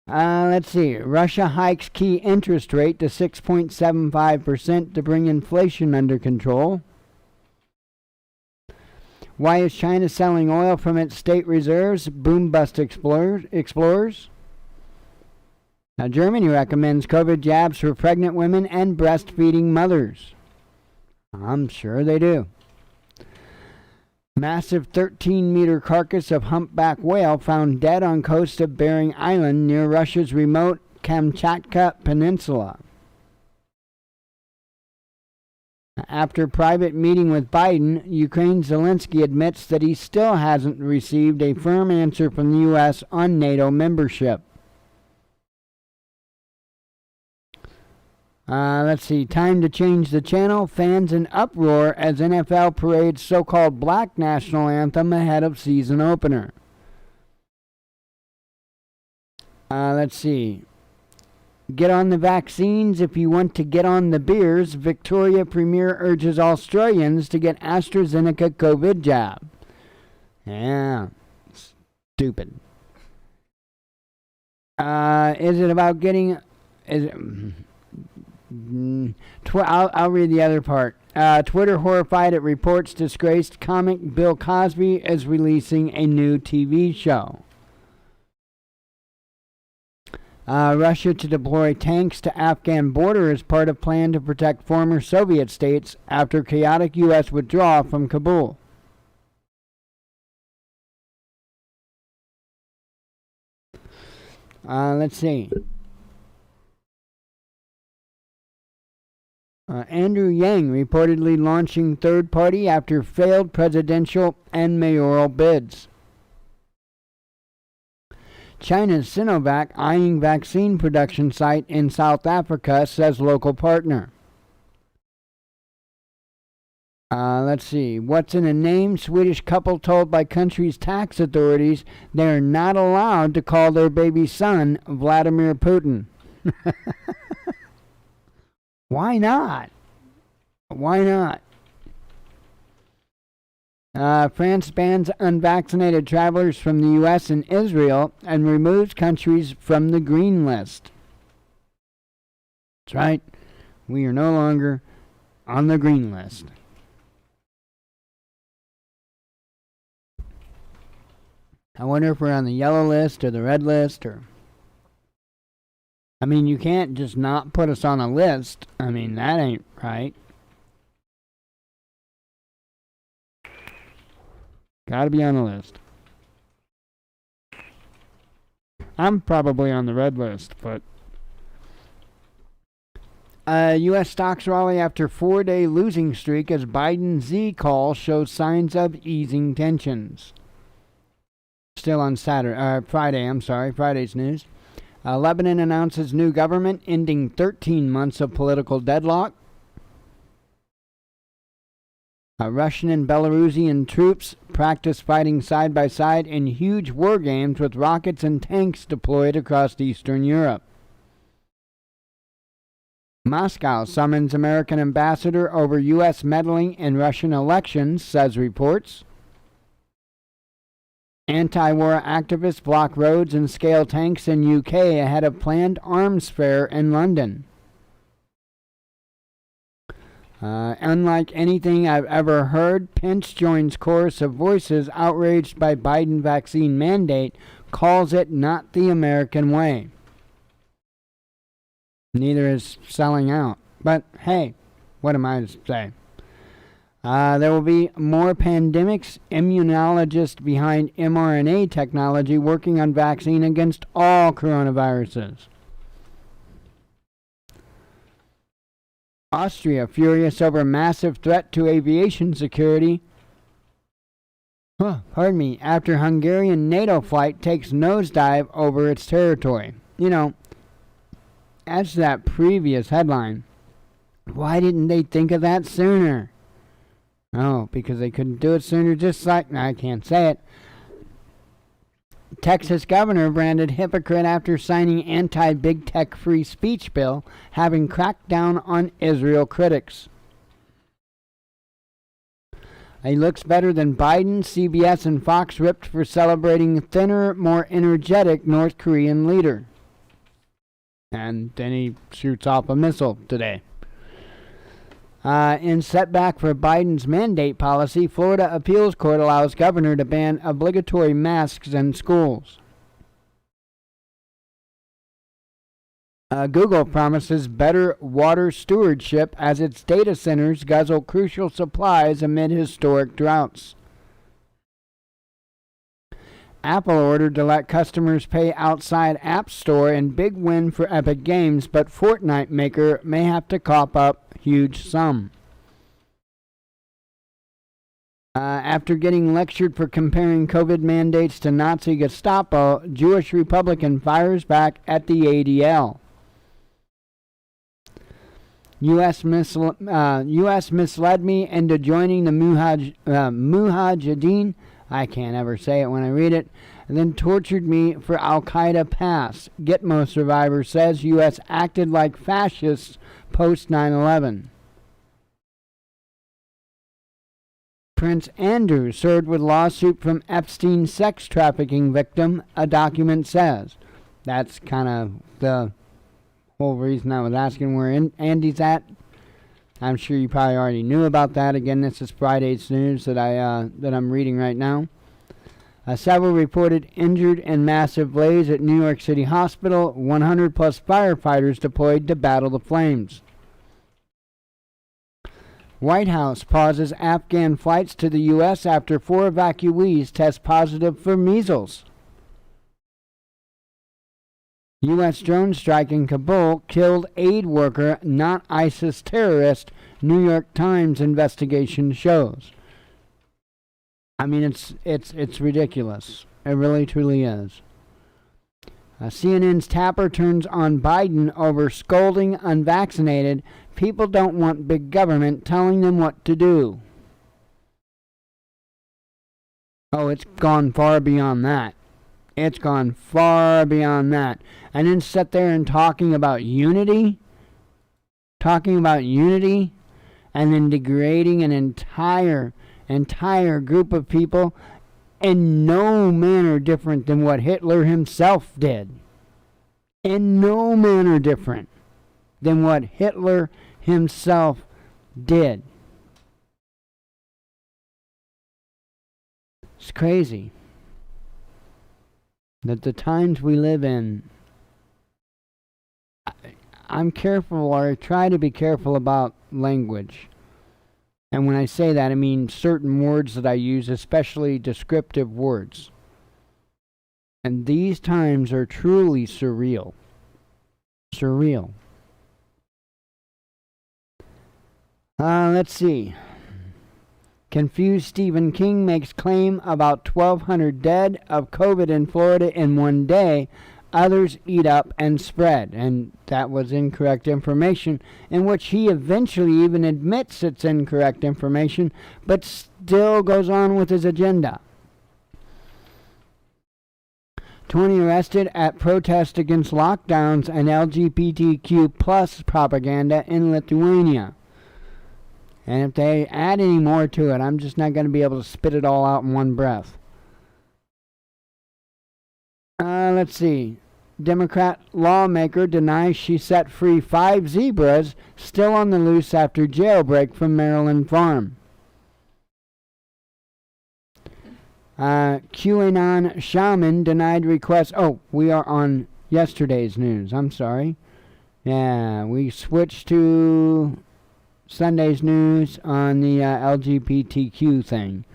Let's see. Russia hikes key interest rate to 6.75% to bring inflation under control. Why is China selling oil from its state reserves? Boom bust explorers. Now, Germany recommends COVID jabs for pregnant women and breastfeeding mothers. I'm sure they do. Massive 13-meter carcass of humpback whale found dead on coast of Bering Island near Russia's remote Kamchatka Peninsula. After private meeting with Biden, Ukraine's Zelensky admits that he still hasn't received a firm answer from the U.S. on NATO membership. Let's see. Time to change the channel. Fans in uproar as NFL parades so-called black national anthem ahead of season opener. Let's see. Get on the vaccines if you want to get on the beers. Victoria Premier urges Australians to get AstraZeneca COVID jab. Yeah. Stupid. Is it about getting... I'll read the other part. Twitter horrified at reports disgraced comic Bill Cosby is releasing a new TV show. Russia to deploy tanks to Afghan border as part of plan to protect former Soviet states after chaotic U.S. withdrawal from Kabul. Let's see. Andrew Yang reportedly launching third party after failed presidential and mayoral bids. China's Sinovac eyeing vaccine production site in South Africa, says local partner. Let's see. What's in a name? Swedish couple told by country's tax authorities they are not allowed to call their baby son Vladimir Putin. Why not? Why not? France bans unvaccinated travelers from the U.S. and Israel and removes countries from the green list. That's right. We are no longer on the green list. I wonder if we're on the yellow list or the red list or... I mean, you can't just not put us on a list. I mean, that ain't right. Gotta be on a list. I'm probably on the red list, but... U.S. stocks rally after 4-day losing streak as Biden Z call shows signs of easing tensions. Still on Friday's news. Lebanon announces new government, ending 13 months of political deadlock. Russian and Belarusian troops practice fighting side by side in huge war games with rockets and tanks deployed across Eastern Europe. Moscow summons American ambassador over U.S. meddling in Russian elections, says reports. Anti-war activists block roads and scale tanks in UK ahead of planned arms fair in London. Unlike anything I've ever heard, Pence joins chorus of voices outraged by Biden vaccine mandate, calls it not the American way. Neither is selling out. But hey, what am I to say? There will be more pandemics. Immunologists behind mRNA technology working on vaccine against all coronaviruses. Austria furious over massive threat to aviation security. After Hungarian NATO flight takes nosedive over its territory. You know, as to that previous headline, why didn't they think of that sooner? Oh, because they couldn't do it sooner, just like... I can't say it. Texas governor branded hypocrite after signing anti-big tech free speech bill, having cracked down on Israel critics. He looks better than Biden. CBS and Fox ripped for celebrating thinner, more energetic North Korean leader. And then he shoots off a missile today. In setback for Biden's mandate policy, Florida appeals court allows governor to ban obligatory masks in schools. Google promises better water stewardship as its data centers guzzle crucial supplies amid historic droughts. Apple ordered to let customers pay outside App Store in big win for Epic Games, but Fortnite maker may have to cough up huge sum. After getting lectured for comparing COVID mandates to Nazi Gestapo, Jewish Republican fires back at the ADL. U.S. misled me into joining the Mujahideen. I can't ever say it when I read it. And then tortured me for Al-Qaeda pass. Gitmo survivor says U.S. acted like fascists post 9/11. Prince Andrew served with lawsuit from Epstein sex trafficking victim, a document says. That's kind of the whole reason I was asking where Andy's at. I'm sure you probably already knew about that. Again, this is Friday's news that I'm reading right now. Several reported injured in massive blaze at New York City Hospital. 100 plus firefighters deployed to battle the flames. White House pauses Afghan flights to the U.S. after 4 evacuees test positive for measles. U.S. drone strike in Kabul killed aid worker, not ISIS terrorist, New York Times investigation shows. I mean, it's ridiculous. It really, truly is. CNN's Tapper turns on Biden over scolding unvaccinated. People don't want big government telling them what to do. Oh, it's gone far beyond that. It's gone far beyond that. And then sit there and talking about unity, and then degrading an entire group of people in no manner different than what Hitler himself did. In no manner different than what Hitler himself did. It's crazy that the times we live in, I'm careful, or I try to be careful about language. And when I say that, I mean certain words that I use, especially descriptive words. And these times are truly surreal. Surreal. Let's see. Confused Stephen King makes claim about 1,200 dead of COVID in Florida in one day. Others eat up and spread. And that was incorrect information, in which he eventually even admits it's incorrect information, but still goes on with his agenda. 20 arrested at protest against lockdowns and LGBTQ plus propaganda in Lithuania. And if they add any more to it, I'm just not going to be able to spit it all out in one breath. Let's see. Democrat lawmaker denies she set free 5 zebras still on the loose after jailbreak from Maryland farm. QAnon shaman denied request. Oh, we are on yesterday's news. I'm sorry. Yeah, we switched to Sunday's news on the LGBTQ thing.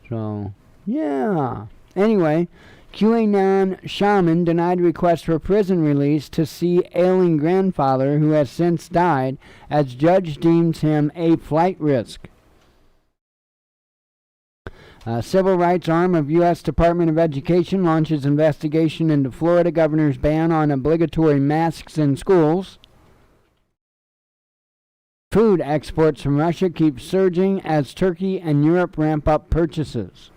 So, yeah. Anyway, QAnon shaman denied request for prison release to see ailing grandfather who has since died, as judge deems him a flight risk. Civil rights arm of U.S. Department of Education launches investigation into Florida governor's ban on obligatory masks in schools. Food exports from Russia keep surging as Turkey and Europe ramp up purchases.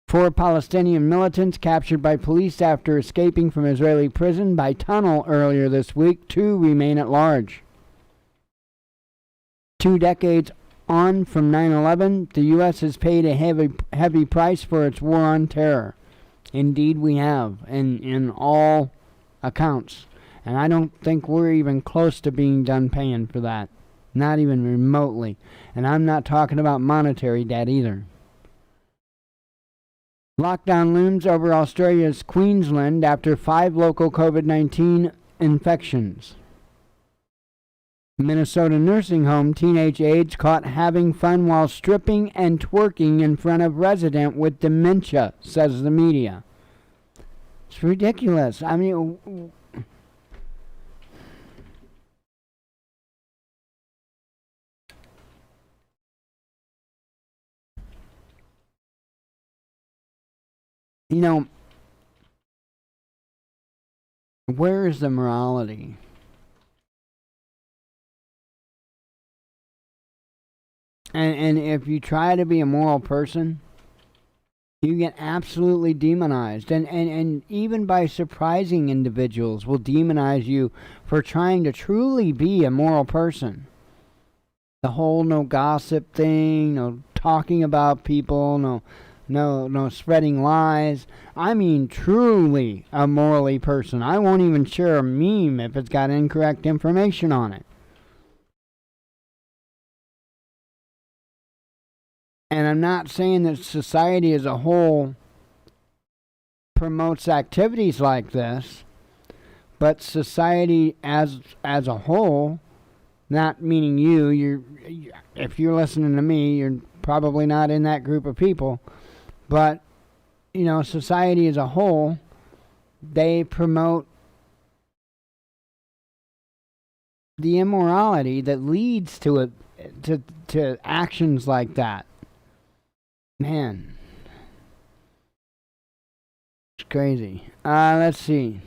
4 Palestinian militants captured by police after escaping from Israeli prison by tunnel earlier this week. 2 remain at large. 2 decades on from 9/11, the U.S. has paid a heavy price for its war on terror. Indeed, we have, in all accounts. And I don't think we're even close to being done paying for that. Not even remotely. And I'm not talking about monetary debt either. Lockdown looms over Australia's Queensland after 5 local COVID-19 infections. Minnesota nursing home teenage aides caught having fun while stripping and twerking in front of resident with dementia, says the media. It's ridiculous. I mean, you know, where is the morality? And if you try to be a moral person, you get absolutely demonized. And even by surprising individuals will demonize you for trying to truly be a moral person. The whole no gossip thing, no talking about people, no spreading lies. I mean truly a morally person. I won't even share a meme if it's got incorrect information on it. And I'm not saying that society as a whole promotes activities like this, but society as a whole, not meaning you, if you're listening to me, you're probably not in that group of people, but society as a whole, they promote the immorality that leads to actions like that. Man, it's crazy. Let's see.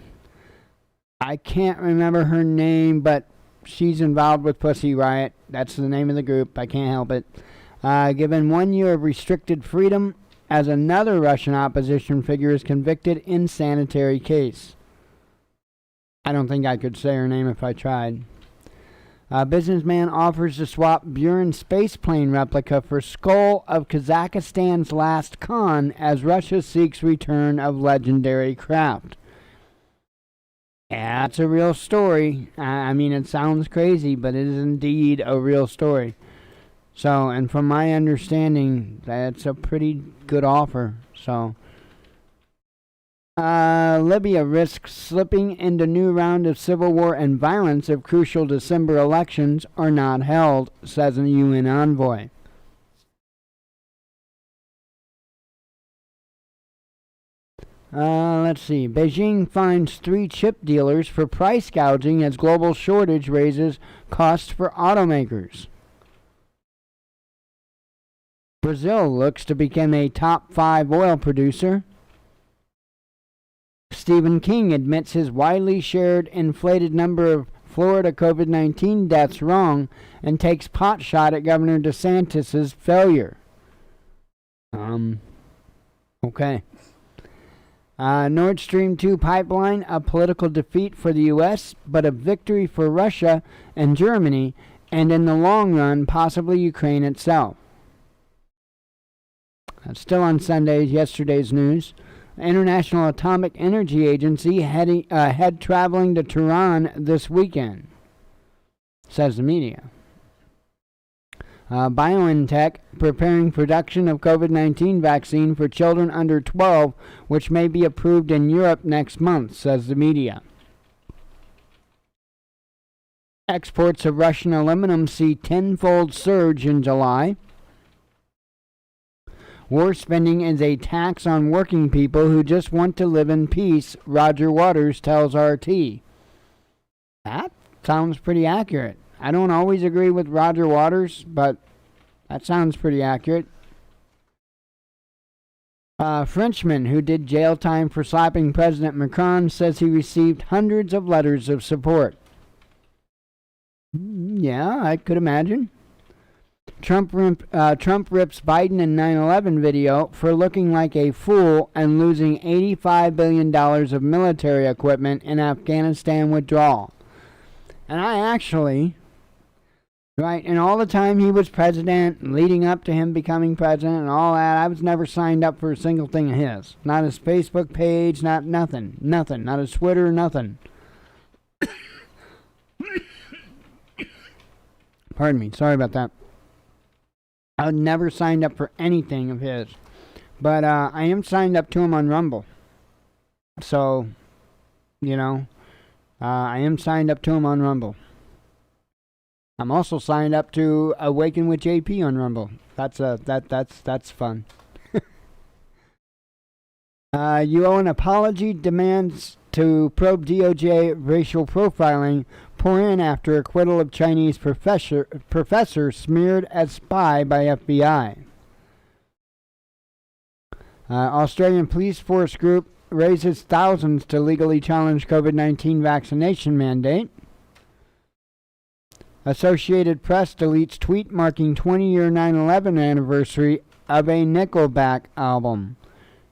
I can't remember her name, but she's involved with Pussy Riot. That's the name of the group. I can't help it. Given 1 year of restricted freedom as another Russian opposition figure is convicted in sanitary case. I don't think I could say her name if I tried. A businessman offers to swap Buran spaceplane replica for skull of Kazakhstan's last Khan as Russia seeks return of legendary craft. Yeah, it's a real story. I mean, it sounds crazy, but it is indeed a real story. So, and from my understanding, that's a pretty good offer. So, Libya risks slipping into new round of civil war and violence if crucial December elections are not held, says a UN envoy. Let's see. Beijing fines 3 chip dealers for price gouging as global shortage raises costs for automakers. Brazil looks to become a top 5 oil producer. Stephen King admits his widely shared inflated number of Florida COVID-19 deaths wrong and takes pot shot at Governor DeSantis' failure. Okay. Nord Stream 2 pipeline, a political defeat for the U.S., but a victory for Russia and Germany, and in the long run, possibly Ukraine itself. Still on Sundays, yesterday's news. International Atomic Energy Agency head traveling to Tehran this weekend, says the media. BioNTech preparing production of COVID-19 vaccine for children under 12, which may be approved in Europe next month, says the media. Exports of Russian aluminum see tenfold surge in July. War spending is a tax on working people who just want to live in peace, Roger Waters tells RT. That sounds pretty accurate. I don't always agree with Roger Waters, but that sounds pretty accurate. A Frenchman who did jail time for slapping President Macron says he received hundreds of letters of support. Yeah, I could imagine. Trump rips Biden in 9/11 video for looking like a fool and losing $85 billion of military equipment in Afghanistan withdrawal. And I actually Right, and all the time he was president, and leading up to him becoming president and all that, I was never signed up for a single thing of his. Not his Facebook page, not nothing. Not his Twitter, nothing. Pardon me, sorry about that. I never signed up for anything of his. But I am signed up to him on Rumble. So, I am signed up to him on Rumble. I'm also signed up to Awaken with JP on Rumble. That's fun. UN apology demands to probe DOJ racial profiling pour in after acquittal of Chinese professor smeared as spy by FBI. Australian police force group raises thousands to legally challenge COVID-19 vaccination mandate. Associated Press deletes tweet marking 20-year 9/11 anniversary of a Nickelback album.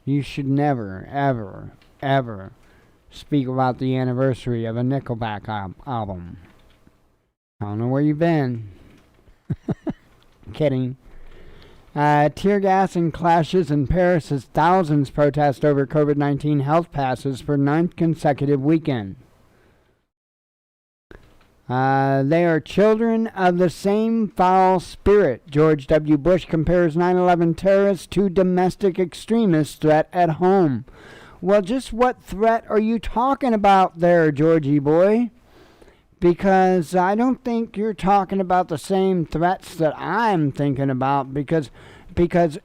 You should never, ever, ever speak about the anniversary of a Nickelback album. I don't know where you've been. Kidding. Tear gas and clashes in Paris as thousands protest over COVID-19 health passes for 9th consecutive weekend. They are children of the same foul spirit. George W. Bush compares 9/11 terrorists to domestic extremist threat at home. Well, just what threat are you talking about there, Georgie boy? Because I don't think you're talking about the same threats that I'm thinking about, because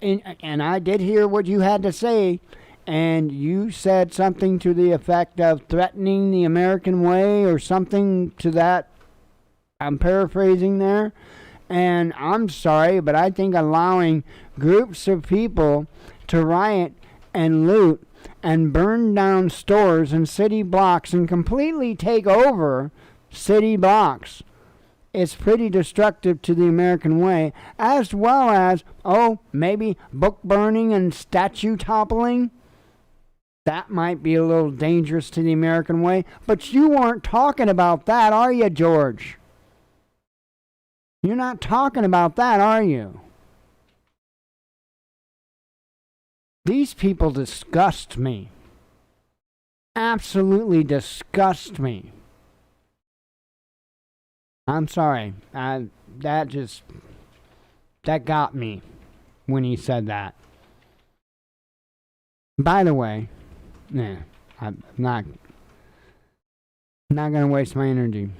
and I did hear what you had to say, and you said something to the effect of threatening the American way or something to that. I'm paraphrasing there, and I'm sorry, but I think allowing groups of people to riot and loot and burn down stores and city blocks and completely take over city blocks is pretty destructive to the American way, as well as, maybe book burning and statue toppling. That might be a little dangerous to the American way, but you weren't talking about that, are you, George? You're not talking about that, are you? These people disgust me. Absolutely disgust me. I'm sorry. That got me when he said that. By the way, I'm not going to waste my energy.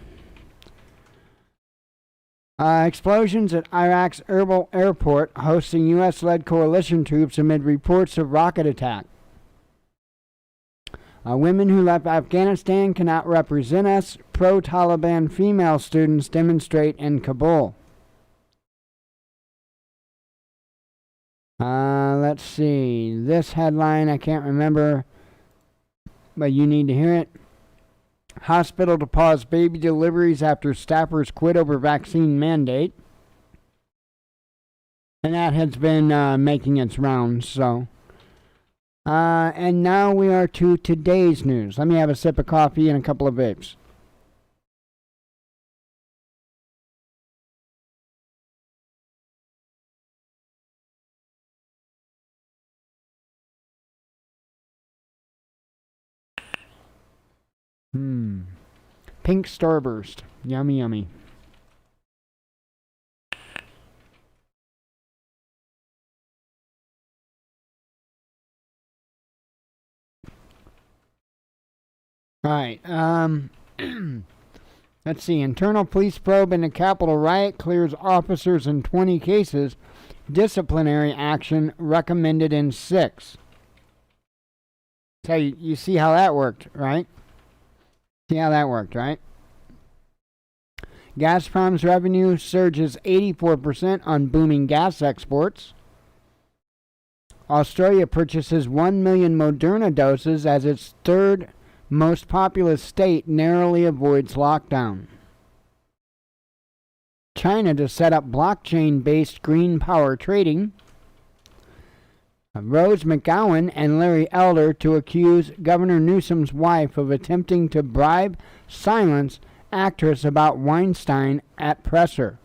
Explosions at Iraq's Erbil airport hosting U.S.-led coalition troops amid reports of rocket attack. Women who left Afghanistan cannot represent us. Pro-Taliban female students demonstrate in Kabul. Let's see. This headline, I can't remember, but you need to hear it. Hospital to pause baby deliveries after staffers quit over vaccine mandate. And that has been making its rounds, so. And now we are to today's news. Let me have a sip of coffee and a couple of vapes. Pink Starburst. Yummy, yummy. All right. Let's see. Internal police probe in the Capitol riot clears officers in 20 cases. Disciplinary action recommended in 6. So you see how that worked, right? See how that worked, right? Gazprom's revenue surges 84% on booming gas exports. Australia purchases 1 million Moderna doses as its third most populous state narrowly avoids lockdown. China to set up blockchain-based green power trading. Rose McGowan and Larry Elder to accuse Governor Newsom's wife of attempting to bribe silence actress about Weinstein at presser.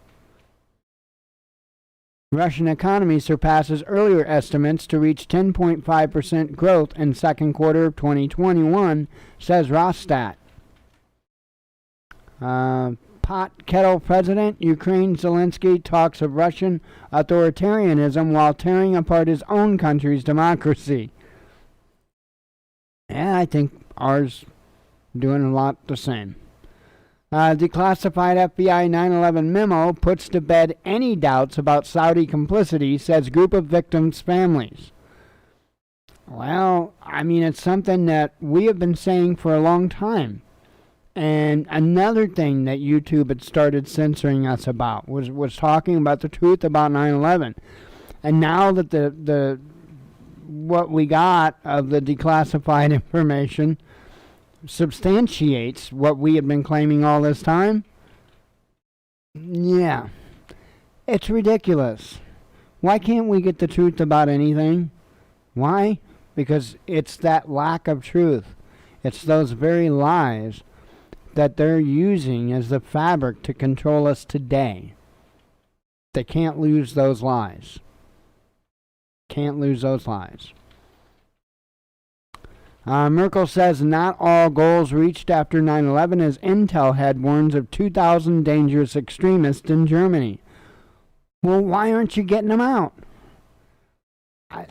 Russian economy surpasses earlier estimates to reach 10.5% growth in second quarter of 2021, says Rosstat. Pot kettle president, Ukraine Zelensky talks of Russian authoritarianism while tearing apart his own country's democracy. Yeah, I think ours doing a lot the same. Declassified FBI 9/11 memo puts to bed any doubts about Saudi complicity, says group of victims' families. Well, I mean, it's something that we have been saying for a long time. And another thing that YouTube had started censoring us about was talking about the truth about 9/11. And now that the what we got of the declassified information substantiates what we have been claiming all this time, yeah, it's ridiculous. Why can't we get the truth about anything? Why? Because it's that lack of truth. It's those very lies that they're using as the fabric to control us today. They can't lose those lies. Can't lose those lies. Merkel says not all goals reached after 9/11 as Intel head warns of 2,000 dangerous extremists in Germany. Well, why aren't you getting them out?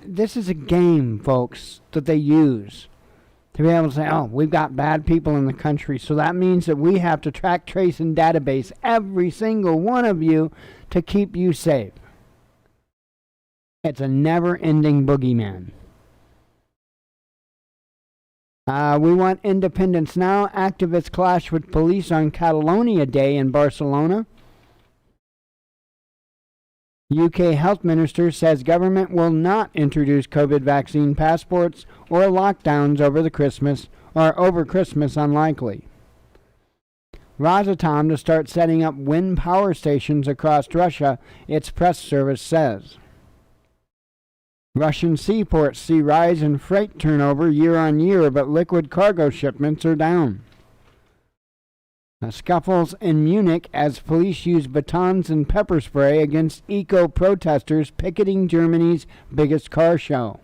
This is a game, folks, that they use to be able to say, oh, we've got bad people in the country, so that means that we have to track, trace, and database every single one of you to keep you safe. It's a never-ending boogeyman. We want independence now. Activists clash with police on Catalonia Day in Barcelona. UK Health Minister says government will not introduce COVID vaccine passports or lockdowns over Christmas unlikely. Rosatom to start setting up wind power stations across Russia, its press service says. Russian seaports see rise in freight turnover year on year, but liquid cargo shipments are down. Scuffles in Munich as police use batons and pepper spray against eco-protesters picketing Germany's biggest car show.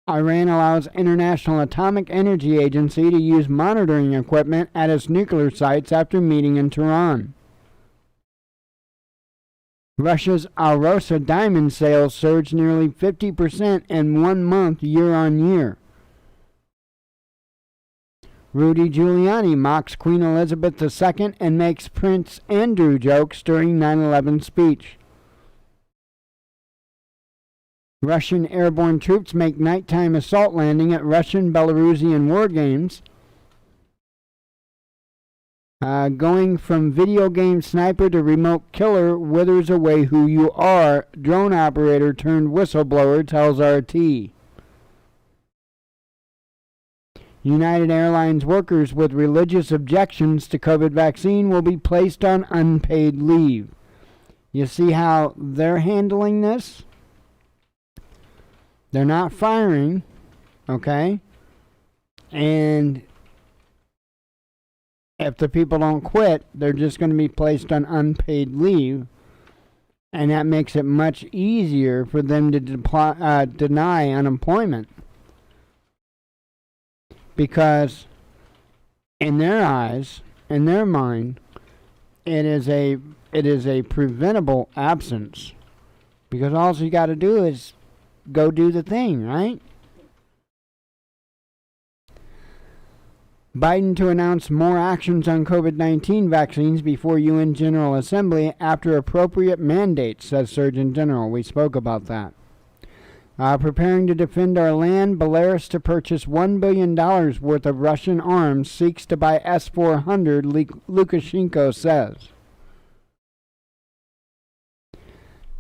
Iran allows International Atomic Energy Agency to use monitoring equipment at its nuclear sites after meeting in Tehran. Russia's Alrosa diamond sales surged nearly 50% in 1 month year on year. Rudy Giuliani mocks Queen Elizabeth II and makes Prince Andrew jokes during 9/11 speech. Russian airborne troops make nighttime assault landing at Russian-Belarusian war games. Going from video game sniper to remote killer withers away who you are, drone operator turned whistleblower tells RT. United Airlines workers with religious objections to COVID vaccine will be placed on unpaid leave. You see how they're handling this? They're not firing, okay? And if the people don't quit, they're just going to be placed on unpaid leave. And that makes it much easier for them to deny unemployment. Because in their eyes, in their mind, it is a preventable absence. Because all you got to do is go do the thing, right? Biden to announce more actions on COVID-19 vaccines before UN General Assembly after appropriate mandates, says Surgeon General. We spoke about that. Preparing to defend our land, Belarus to purchase $1 billion worth of Russian arms, seeks to buy S-400, Lukashenko says.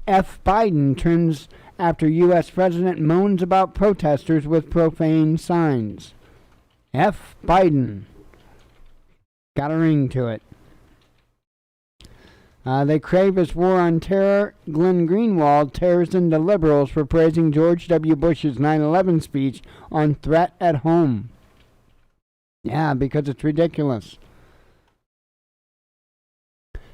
F. Biden turns after U.S. President moans about protesters with profane signs. F. Biden. Got a ring to it. They crave his war on terror. Glenn Greenwald tears into liberals for praising George W. Bush's 9/11 speech on threat at home. Yeah, because it's ridiculous.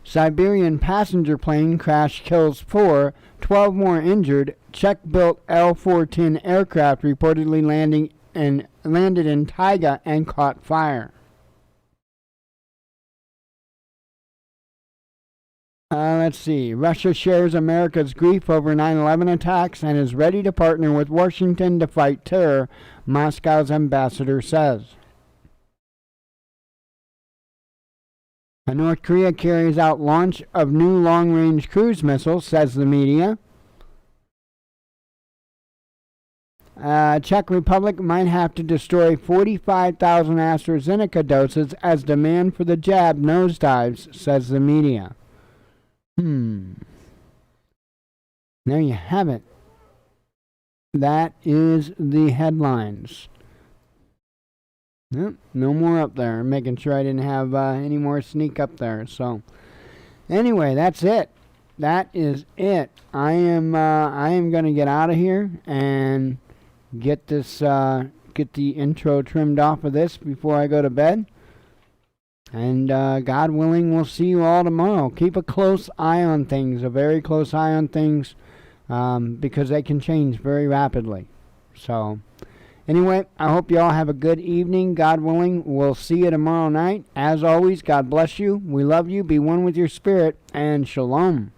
Siberian passenger plane crash kills 4, 12 more injured. Czech-built L-410 aircraft reportedly landed in Taiga and caught fire. Let's see. Russia shares America's grief over 9/11 attacks and is ready to partner with Washington to fight terror, Moscow's ambassador says. North Korea carries out launch of new long-range cruise missiles, says the media. Czech Republic might have to destroy 45,000 AstraZeneca doses as demand for the jab nosedives, says the media. There you have it. That is the headlines. Nope, no more up there. I'm making sure I didn't have any more sneak up there. So, anyway, that's it. That is it. I am going to get out of here and get the intro trimmed off of this before I go to bed. And God willing, we'll see you all tomorrow. Keep a close eye on things, a very close eye on things, because they can change very rapidly. So, anyway, I hope you all have a good evening. God willing, we'll see you tomorrow night. As always, God bless you. We love you. Be one with your spirit. And shalom.